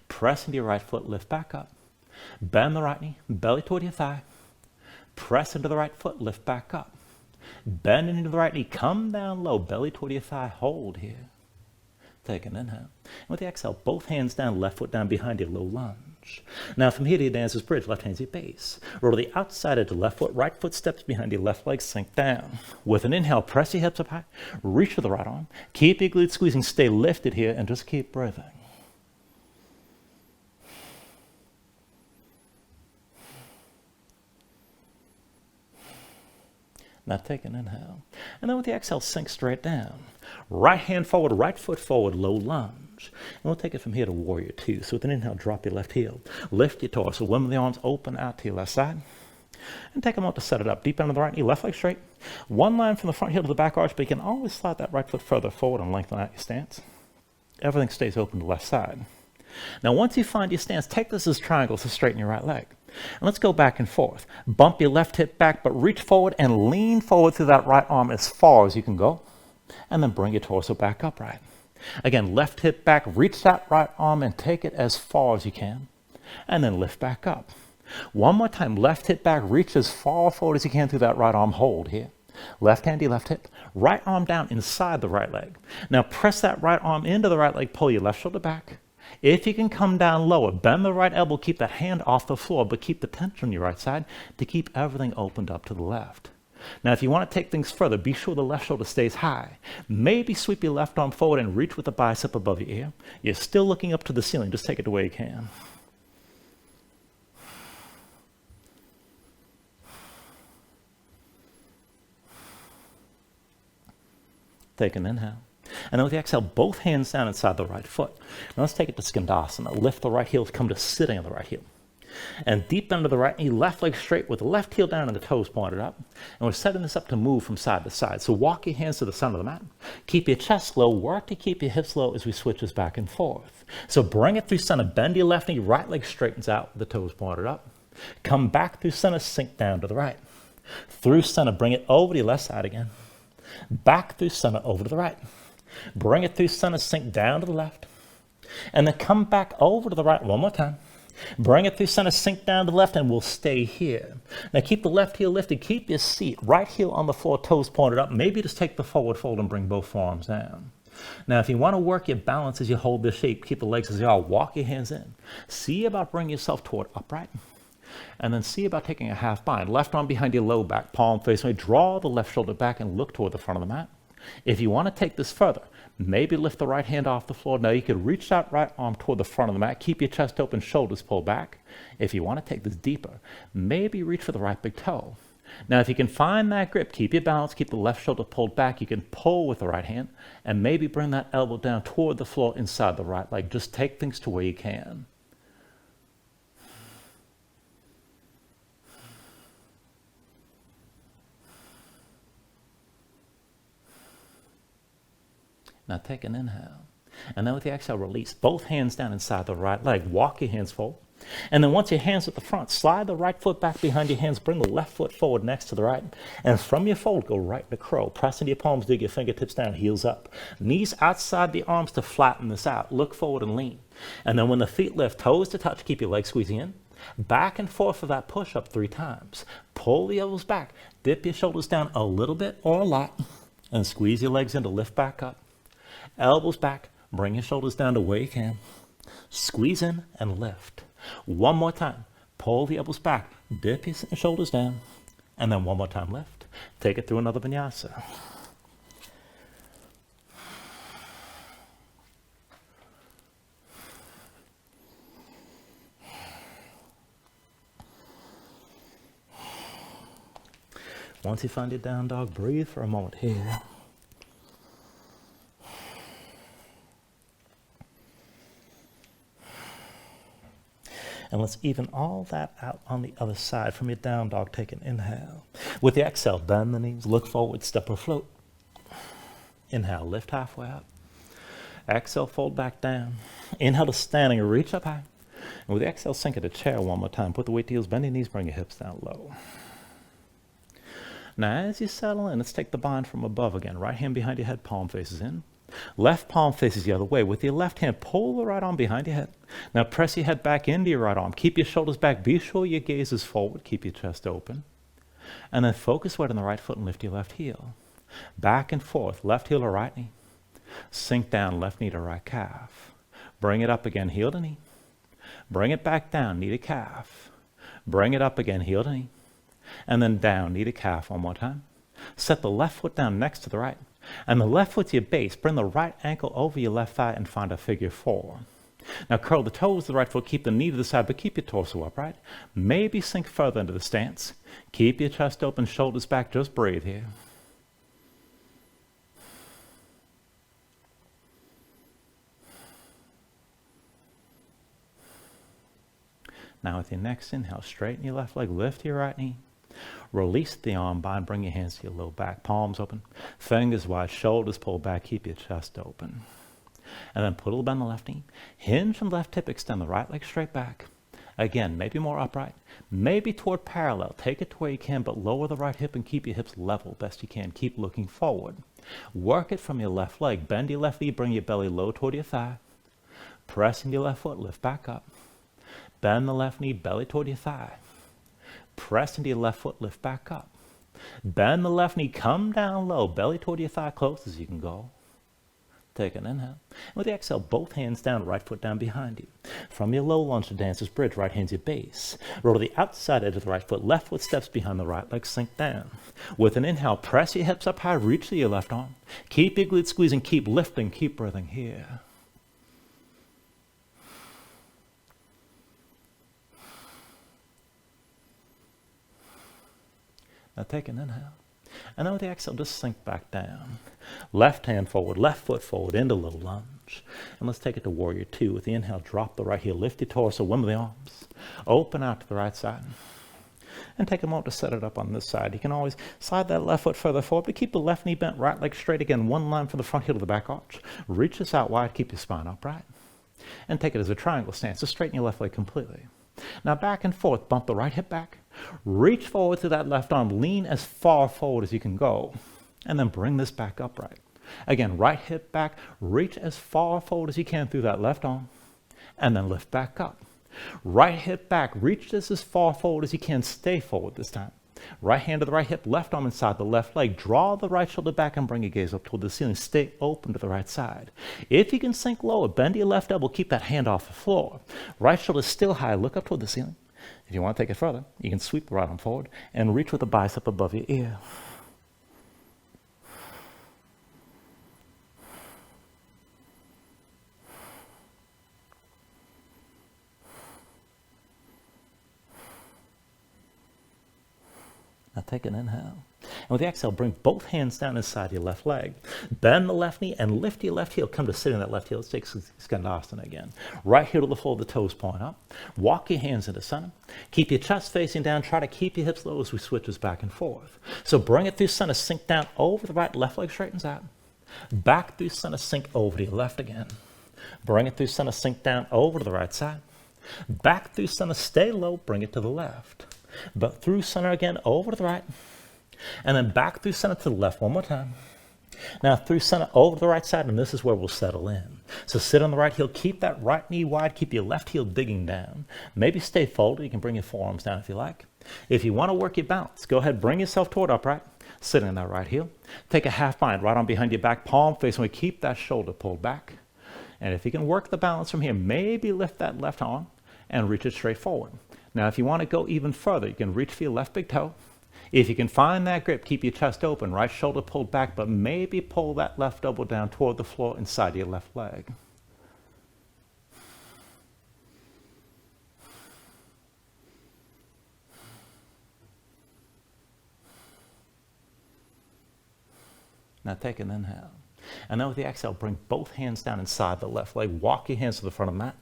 Press into your right foot, lift back up. Bend the right knee, belly toward your thigh. Press into the right foot, lift back up. Bend into the right knee, come down low, belly toward your thigh, hold here. Take an inhale. And with the exhale, both hands down, left foot down behind you, low lunge. Now from here to your dancer's bridge, left hand's your base. Roll to the outside edge of left foot, right foot steps behind your left leg, sink down. With an inhale, press your hips up high, reach to the right arm. Keep your glutes squeezing, stay lifted here, and just keep breathing. Now take an inhale. And then with the exhale, sink straight down. Right hand forward, right foot forward, low lunge. And we'll take it from here to warrior two. So with an inhale, drop your left heel. Lift your torso, limb of the arms open out to your left side. And take a moment to set it up. Deep into the right knee, left leg straight. One line from the front heel to the back arch, but you can always slide that right foot further forward and lengthen out your stance. Everything stays open to the left side. Now once you find your stance, take this as triangles to straighten your right leg. And let's go back and forth. Bump your left hip back, but reach forward and lean forward through that right arm as far as you can go. And then bring your torso back upright. Again, left hip back, reach that right arm and take it as far as you can. And then lift back up. One more time, left hip back, reach as far forward as you can through that right arm, hold here. Left hand to your left hip, right arm down inside the right leg. Now press that right arm into the right leg, pull your left shoulder back. If you can come down lower, bend the right elbow, keep the hand off the floor, but keep the tension on your right side to keep everything opened up to the left. Now, if you want to take things further, be sure the left shoulder stays high. Maybe sweep your left arm forward and reach with the bicep above your ear. You're still looking up to the ceiling. Just take it the way you can. Take an inhale. And then with the exhale, both hands down inside the right foot. Now let's take it to Skandasana. Lift the right heel, come to sitting on the right heel. And deep under the right knee, left leg straight with the left heel down and the toes pointed up. And we're setting this up to move from side to side. So walk your hands to the center of the mat. Keep your chest low. Work to keep your hips low as we switch this back and forth. So bring it through center. Bend your left knee. Right leg straightens out with the toes pointed up. Come back through center. Sink down to the right. Through center. Bring it over to your left side again. Back through center over to the right. Bring it through center, sink down to the left. And then come back over to the right one more time. Bring it through center, sink down to the left, and we'll stay here. Now keep the left heel lifted, keep your seat. Right heel on the floor, toes pointed up. Maybe just take the forward fold and bring both forearms down. Now if you want to work your balance as you hold this shape, keep the legs as they are, walk your hands in. See about bringing yourself toward upright. And then see about taking a half bind. Left arm behind your low back, palm facing away. Draw the left shoulder back and look toward the front of the mat. If you want to take this further, maybe lift the right hand off the floor. Now you could reach that right arm toward the front of the mat. Keep your chest open, shoulders pulled back. If you want to take this deeper, maybe reach for the right big toe. Now if you can find that grip, keep your balance, keep the left shoulder pulled back. You can pull with the right hand and maybe bring that elbow down toward the floor inside the right leg. Just take things to where you can. Now take an inhale. And then with the exhale, release both hands down inside the right leg. Walk your hands forward. And then once your hands at the front, slide the right foot back behind your hands. Bring the left foot forward next to the right. And from your fold, go right to crow. Press into your palms, dig your fingertips down, heels up. Knees outside the arms to flatten this out. Look forward and lean. And then when the feet lift, toes to touch, keep your legs squeezing in. Back and forth for that push-up 3 times. Pull the elbows back. Dip your shoulders down a little bit or a lot. And squeeze your legs in to lift back up. Elbows back. Bring your shoulders down to where you can. Squeeze in and lift. One more time. Pull the elbows back. Dip your shoulders down. And then one more time, lift. Take it through another vinyasa. Once you find your down dog, breathe for a moment here. And let's even all that out on the other side. From your down dog, take an inhale. With the exhale, bend the knees, look forward, step or float. Inhale, lift halfway up. Exhale, fold back down. Inhale to standing, reach up high. And with the exhale, sink into chair one more time. Put the weight to heels, bend your knees, bring your hips down low. Now as you settle in, let's take the bind from above again. Right hand behind your head, palm faces in. Left palm faces the other way. With your left hand, pull the right arm behind your head. Now press your head back into your right arm. Keep your shoulders back. Be sure your gaze is forward. Keep your chest open. And then focus weight on the right foot and lift your left heel. Back and forth, left heel to right knee. Sink down, left knee to right calf. Bring it up again, heel to knee. Bring it back down, knee to calf. Bring it up again, heel to knee. And then down, knee to calf one more time. Set the left foot down next to the right. And the left foot's your base. Bring the right ankle over your left thigh and find a figure 4. Now curl the toes of the right foot. Keep the knee to the side, but keep your torso upright. Maybe sink further into the stance. Keep your chest open, shoulders back. Just breathe here. Now with your next inhale, straighten your left leg, lift your right knee. Release the arm bind, bring your hands to your low back, palms open, fingers wide, shoulders pulled back, keep your chest open. And then put a little bend on the left knee, hinge from the left hip, extend the right leg straight back. Again, maybe more upright, maybe toward parallel. Take it to where you can, but lower the right hip and keep your hips level best you can. Keep looking forward. Work it from your left leg. Bend your left knee, bring your belly low toward your thigh. Pressing your left foot, lift back up. Bend the left knee, belly toward your thigh. Press into your left foot, lift back up. Bend the left knee, come down low, belly toward your thigh, close as you can go. Take an inhale. And with the exhale, both hands down, right foot down behind you. From your low lunge to dancer's bridge, right hand's your base. Roll to the outside edge of the right foot, left foot steps behind the right leg, sink down. With an inhale, press your hips up high, reach to your left arm. Keep your glutes squeezing, keep lifting, keep breathing here. Now take an inhale. And then with the exhale, just sink back down. Left hand forward, left foot forward into low lunge. And let's take it to warrior 2. With the inhale, drop the right heel, lift your torso, wimble the arms. Open out to the right side. And take a moment to set it up on this side. You can always slide that left foot further forward, but keep the left knee bent, right leg straight again. One line from the front heel to the back arch. Reach this out wide, keep your spine upright. And take it as a triangle stance. Just straighten your left leg completely. Now back and forth, bump the right hip back. Reach forward to that left arm. Lean as far forward as you can go. And then bring this back upright. Again, right hip back. Reach as far forward as you can through that left arm. And then lift back up. Right hip back. Reach this as far forward as you can. Stay forward this time. Right hand to the right hip. Left arm inside the left leg. Draw the right shoulder back and bring your gaze up toward the ceiling. Stay open to the right side. If you can sink lower, bend your left elbow. Keep that hand off the floor. Right shoulder still high. Look up toward the ceiling. If you want to take it further, you can sweep the right arm forward and reach with the bicep above your ear. Now take an inhale. And with the exhale, bring both hands down inside your left leg. Bend the left knee and lift your left heel. Come to sit in that left heel. Let's take Skandasana again. Right heel to the floor, the toes point up. Walk your hands into center. Keep your chest facing down. Try to keep your hips low as we switch this back and forth. So bring it through center. Sink down over the right. Left leg straightens out. Back through center, sink over to your left again. Bring it through center, sink down over to the right side. Back through center, stay low, bring it to the left. But through center again, over to the right. And then back through center to the left one more time. Now through center, over to the right side, and this is where we'll settle in. So sit on the right heel, keep that right knee wide, keep your left heel digging down. Maybe stay folded, you can bring your forearms down if you like. If you want to work your balance, go ahead, bring yourself toward upright, sit in that right heel. Take a half bind, right arm behind your back, palm facing away, keep that shoulder pulled back. And if you can work the balance from here, maybe lift that left arm and reach it straight forward. Now if you want to go even further, you can reach for your left big toe. If you can find that grip, keep your chest open, right shoulder pulled back, but maybe pull that left elbow down toward the floor inside your left leg. Now take an inhale. And then with the exhale, bring both hands down inside the left leg. Walk your hands to the front of the mat.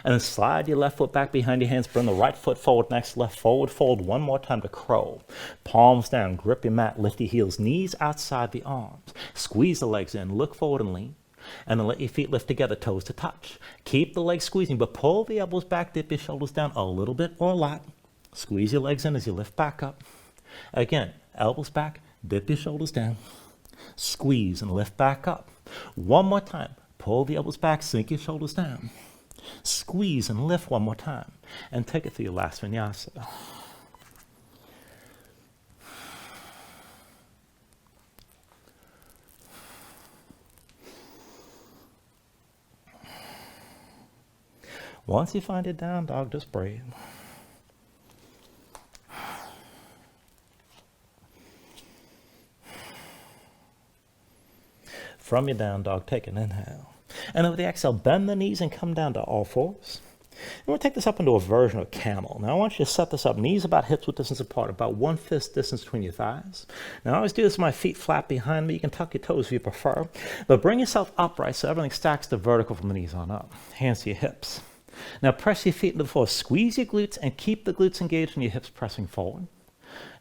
And then slide your left foot back behind your hands. Bring the right foot forward next, left forward fold. One more time to crow. Palms down, grip your mat, lift your heels, knees outside the arms. Squeeze the legs in, look forward and lean. And then let your feet lift together, toes to touch. Keep the legs squeezing, but pull the elbows back, dip your shoulders down a little bit or a lot. Squeeze your legs in as you lift back up. Again, elbows back, dip your shoulders down. Squeeze and lift back up. One more time. Pull the elbows back, sink your shoulders down. Squeeze and lift one more time. And take it through your last vinyasa. Once you find it down dog, just breathe. From your down dog, take an inhale. And then with the exhale, bend the knees and come down to all fours. And we'll take this up into a version of camel. Now I want you to set this up, knees about hips width distance apart, about 1 fist distance between your thighs. Now I always do this with my feet flat behind me. You can tuck your toes if you prefer. But bring yourself upright so everything stacks to vertical from the knees on up. Hands to your hips. Now press your feet into the floor. Squeeze your glutes and keep the glutes engaged and your hips pressing forward.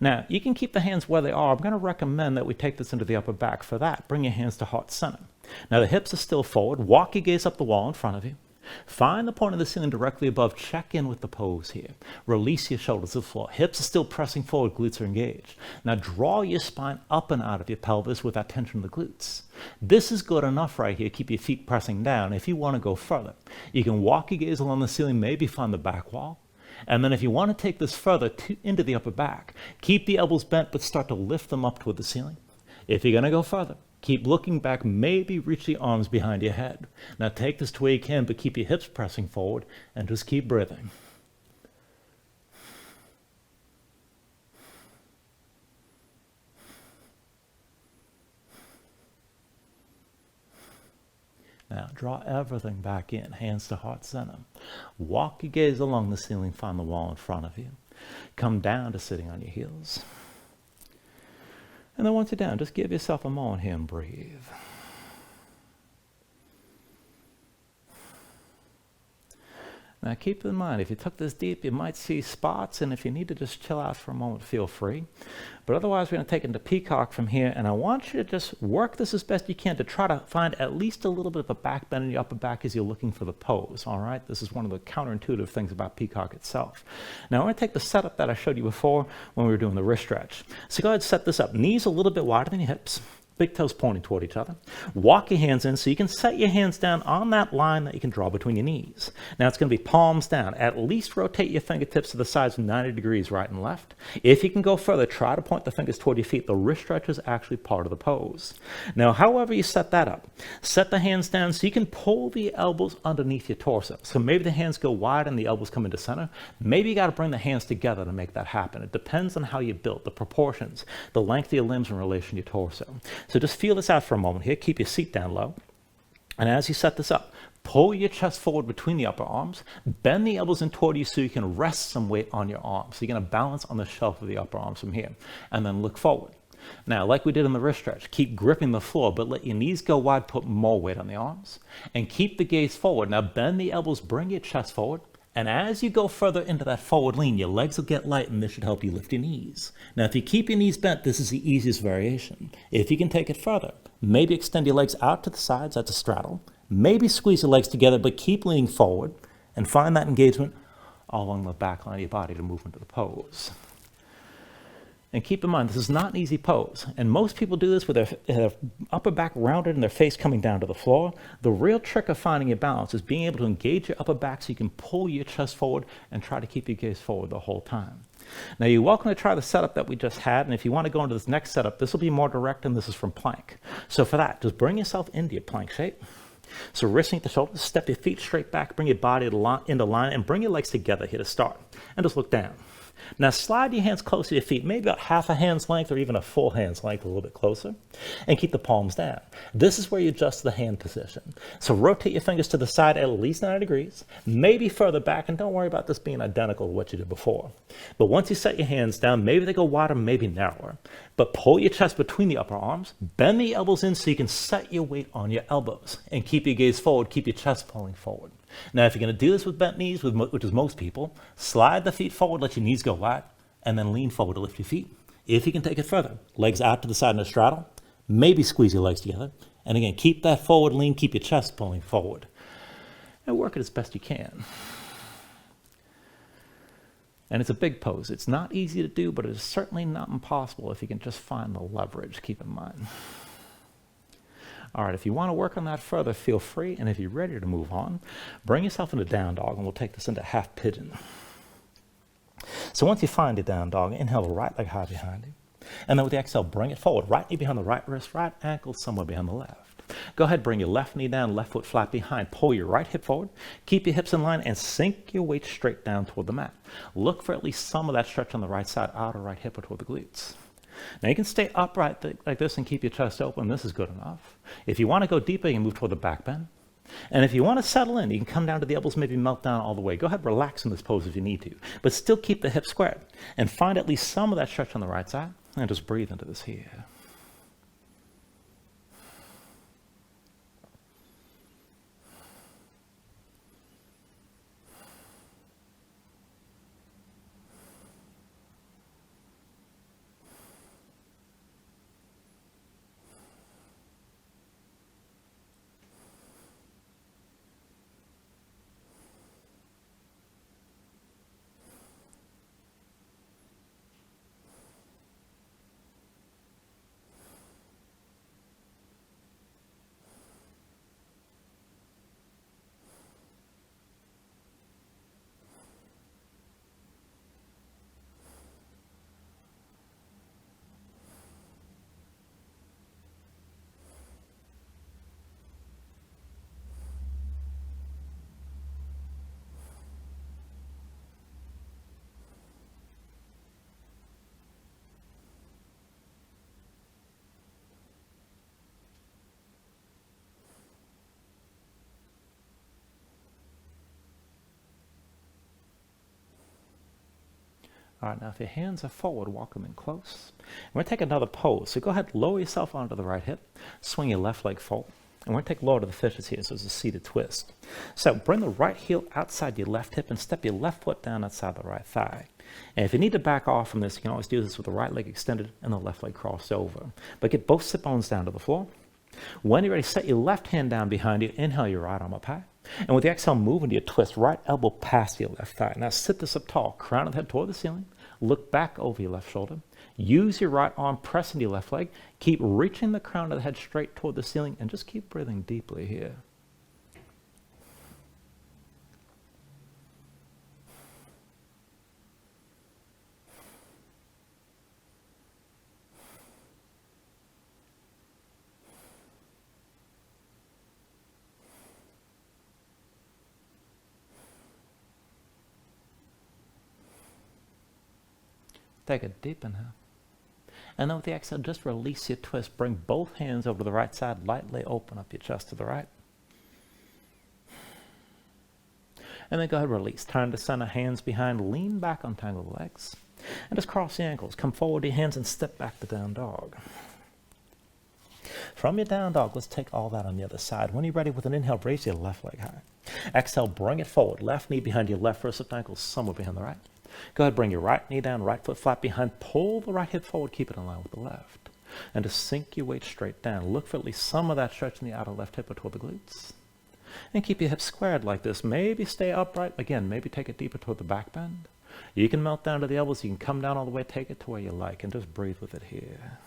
Now, you can keep the hands where they are. I'm going to recommend that we take this into the upper back. For that, bring your hands to heart center. Now, the hips are still forward. Walk your gaze up the wall in front of you. Find the point of the ceiling directly above. Check in with the pose here. Release your shoulders to the floor. Hips are still pressing forward. Glutes are engaged. Now, draw your spine up and out of your pelvis with that tension of the glutes. This is good enough right here. Keep your feet pressing down. If you want to go further, you can walk your gaze along the ceiling, maybe find the back wall. And then if you want to take this further into the upper back, keep the elbows bent, but start to lift them up toward the ceiling. If you're going to go further, keep looking back, maybe reach the arms behind your head. Now take this to where you can, but keep your hips pressing forward and just keep breathing. Now, draw everything back in, hands to heart center. Walk your gaze along the ceiling, find the wall in front of you. Come down to sitting on your heels. And then once you're down, just give yourself a moment here and breathe. Now keep in mind, if you took this deep, you might see spots, and if you need to just chill out for a moment, feel free. But otherwise, we're going to take it into Peacock from here, and I want you to just work this as best you can to try to find at least a little bit of a back bend in your upper back as you're looking for the pose, all right? This is one of the counterintuitive things about Peacock itself. Now, I'm going to take the setup that I showed you before when we were doing the wrist stretch. So go ahead and set this up. Knees a little bit wider than your hips. Big toes pointing toward each other. Walk your hands in so you can set your hands down on that line that you can draw between your knees. Now it's going to be palms down. At least rotate your fingertips to the sides of 90 degrees right and left. If you can go further, try to point the fingers toward your feet. The wrist stretch is actually part of the pose. Now, however you set that up, set the hands down so you can pull the elbows underneath your torso. So maybe the hands go wide and the elbows come into center. Maybe you got to bring the hands together to make that happen. It depends on how you built, the proportions, the length of your limbs in relation to your torso. So just feel this out for a moment here. Keep your seat down low. And as you set this up, pull your chest forward between the upper arms. Bend the elbows in toward you so you can rest some weight on your arms. So you're going to balance on the shelf of the upper arms from here. And then look forward. Now, like we did in the wrist stretch, keep gripping the floor, but let your knees go wide, put more weight on the arms. And keep the gaze forward. Now, bend the elbows, bring your chest forward, And as you go further into that forward lean, your legs will get light, and this should help you lift your knees. Now, if you keep your knees bent, this is the easiest variation. If you can take it further, maybe extend your legs out to the sides, that's a straddle. Maybe squeeze your legs together, but keep leaning forward and find that engagement all along the back line of your body to move into the pose. And keep in mind, this is not an easy pose. And most people do this with their upper back rounded and their face coming down to the floor. The real trick of finding your balance is being able to engage your upper back so you can pull your chest forward and try to keep your gaze forward the whole time. Now, you're welcome to try the setup that we just had. And if you want to go into this next setup, this will be more direct, and this is from plank. So for that, just bring yourself into your plank shape. So wrist underneath the shoulders, step your feet straight back, bring your body into line, and bring your legs together here to start. And just look down. Now slide your hands close to your feet, maybe about half a hand's length or even a full hand's length, a little bit closer, and keep the palms down. This is where you adjust the hand position. So rotate your fingers to the side at least 90 degrees, maybe further back, and don't worry about this being identical to what you did before. But once you set your hands down, maybe they go wider, maybe narrower, but pull your chest between the upper arms, bend the elbows in so you can set your weight on your elbows, and keep your gaze forward, keep your chest pulling forward. Now, if you're going to do this with bent knees, which is most people, slide the feet forward, let your knees go wide, and then lean forward to lift your feet. If you can take it further, legs out to the side in a straddle, maybe squeeze your legs together. And again, keep that forward lean, keep your chest pulling forward. And work it as best you can. And it's a big pose. It's not easy to do, but it is certainly not impossible if you can just find the leverage, keep in mind. All right, if you want to work on that further, feel free. And if you're ready to move on, bring yourself into down dog, and we'll take this into half pigeon. So once you find your down dog, inhale the right leg high behind you. And then with the exhale, bring it forward. Right knee behind the right wrist, right ankle somewhere behind the left. Go ahead, bring your left knee down, left foot flat behind. Pull your right hip forward. Keep your hips in line and sink your weight straight down toward the mat. Look for at least some of that stretch on the right side, outer right hip or toward the glutes. Now you can stay upright like this and keep your chest open. This is good enough. If you want to go deeper, you can move toward the back bend. And if you want to settle in, you can come down to the elbows, maybe melt down all the way. Go ahead, relax in this pose if you need to, but still keep the hips squared and find at least some of that stretch on the right side and just breathe into this here. All right, now if your hands are forward, walk them in close. We're going to take another pose. So go ahead, lower yourself onto the right hip, swing your left leg forward. And we're going to take lower to the fishes here, so it's a seated twist. So bring the right heel outside your left hip and step your left foot down outside the right thigh. And if you need to back off from this, you can always do this with the right leg extended and the left leg crossed over. But get both sit bones down to the floor. When you're ready, set your left hand down behind you. Inhale your right arm up high. And with the exhale, move into your twist, right elbow past your left thigh. Now sit this up tall, crown of the head toward the ceiling. Look back over your left shoulder. Use your right arm, press into your left leg. Keep reaching the crown of the head straight toward the ceiling, and just keep breathing deeply here. Take a deep inhale. And then with the exhale, just release your twist. Bring both hands over to the right side. Lightly open up your chest to the right. And then go ahead, release. Turn to center, hands behind. Lean back, untangle the legs. And just cross the ankles. Come forward to your hands and step back to down dog. From your down dog, let's take all that on the other side. When you're ready, with an inhale, raise your left leg high. Exhale, bring it forward. Left knee behind your left wrist, left ankle somewhere behind the right. Go ahead, bring your right knee down, right foot flat behind. Pull the right hip forward, keep it in line with the left. And just sink your weight straight down. Look for at least some of that stretch in the outer left hip or toward the glutes. And keep your hips squared like this. Maybe stay upright. Again, maybe take it deeper toward the back bend. You can melt down to the elbows. You can come down all the way, take it to where you like, and just breathe with it here.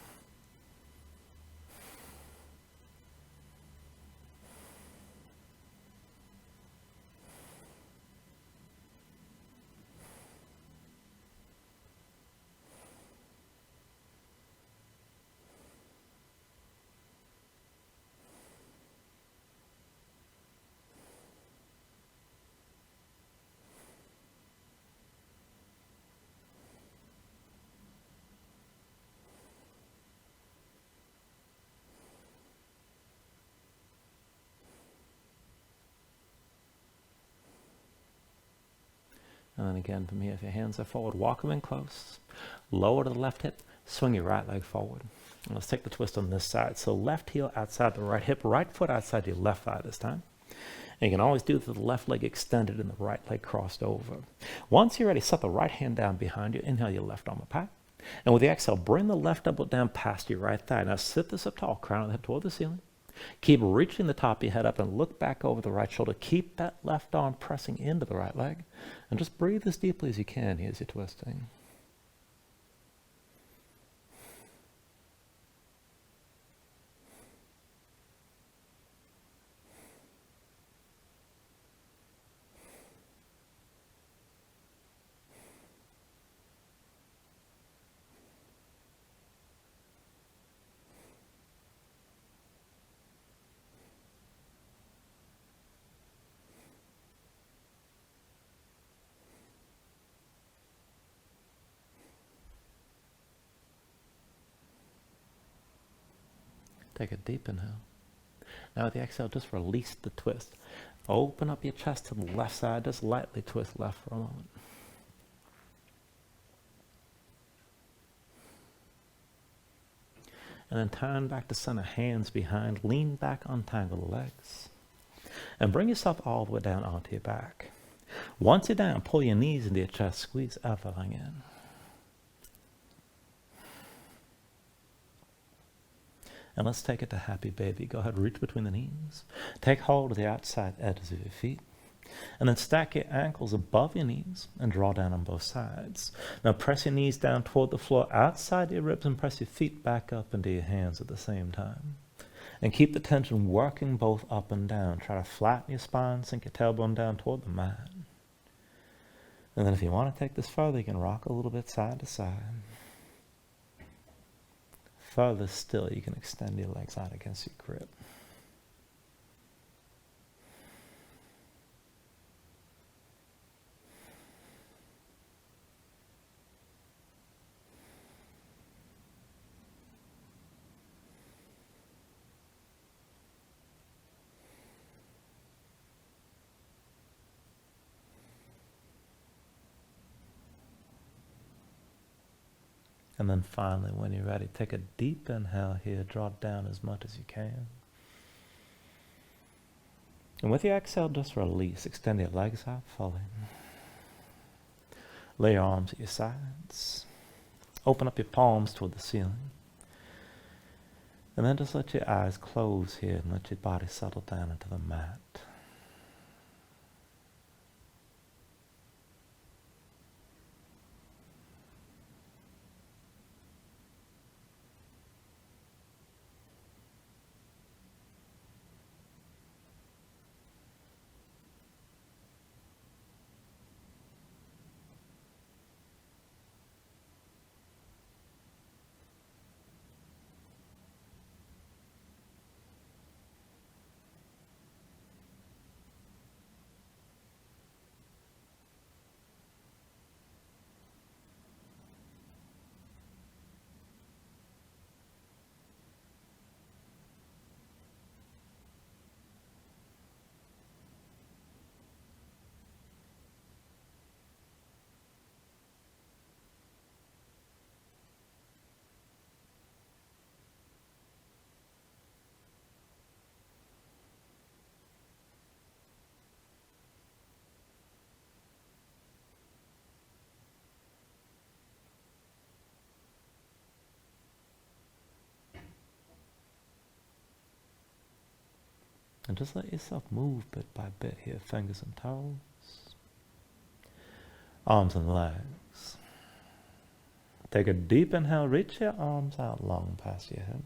And then again, from here, if your hands are forward, walk them in close. Lower to the left hip, swing your right leg forward. And let's take the twist on this side. So left heel outside the right hip, right foot outside your left thigh this time. And you can always do the left leg extended and the right leg crossed over. Once you're ready, set the right hand down behind you. Inhale your left arm up high. And with the exhale, bring the left elbow down past your right thigh. Now sit this up tall, crown of the head toward the ceiling. Keep reaching the top of your head up and look back over the right shoulder. Keep that left arm pressing into the right leg. And just breathe as deeply as you can here as you're twisting. Take a deep inhale. Now with the exhale, just release the twist. Open up your chest to the left side. Just lightly twist left for a moment. And then turn back to center, hands behind. Lean back, untangle the legs. And bring yourself all the way down onto your back. Once you're down, pull your knees into your chest. Squeeze everything in. And let's take it to happy baby. Go ahead, reach between the knees. Take hold of the outside edges of your feet. And then stack your ankles above your knees and draw down on both sides. Now press your knees down toward the floor outside your ribs and press your feet back up into your hands at the same time. And keep the tension working both up and down. Try to flatten your spine, sink your tailbone down toward the mat. And then if you want to take this further, you can rock a little bit side to side. Further still, you can extend your legs out against your grip. And then finally, when you're ready, take a deep inhale here. Draw down as much as you can. And with your exhale, just release. Extend your legs out fully. Lay your arms at your sides. Open up your palms toward the ceiling. And then just let your eyes close here and let your body settle down into the mat. And just let yourself move bit by bit here, fingers and toes, arms and legs. Take a deep inhale, reach your arms out long past your head.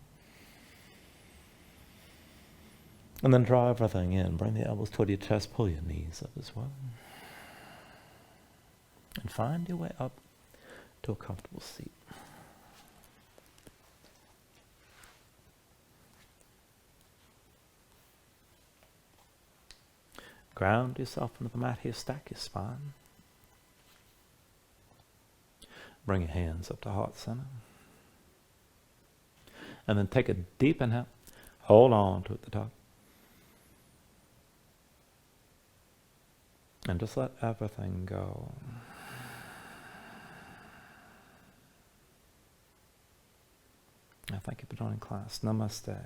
And then draw everything in. Bring the elbows toward your chest, pull your knees up as well. And find your way up to a comfortable seat. Ground yourself into the mat here, stack your spine. Bring your hands up to heart center. And then take a deep inhale. Hold on to at the top. And just let everything go. Thank you for joining class. Namaste.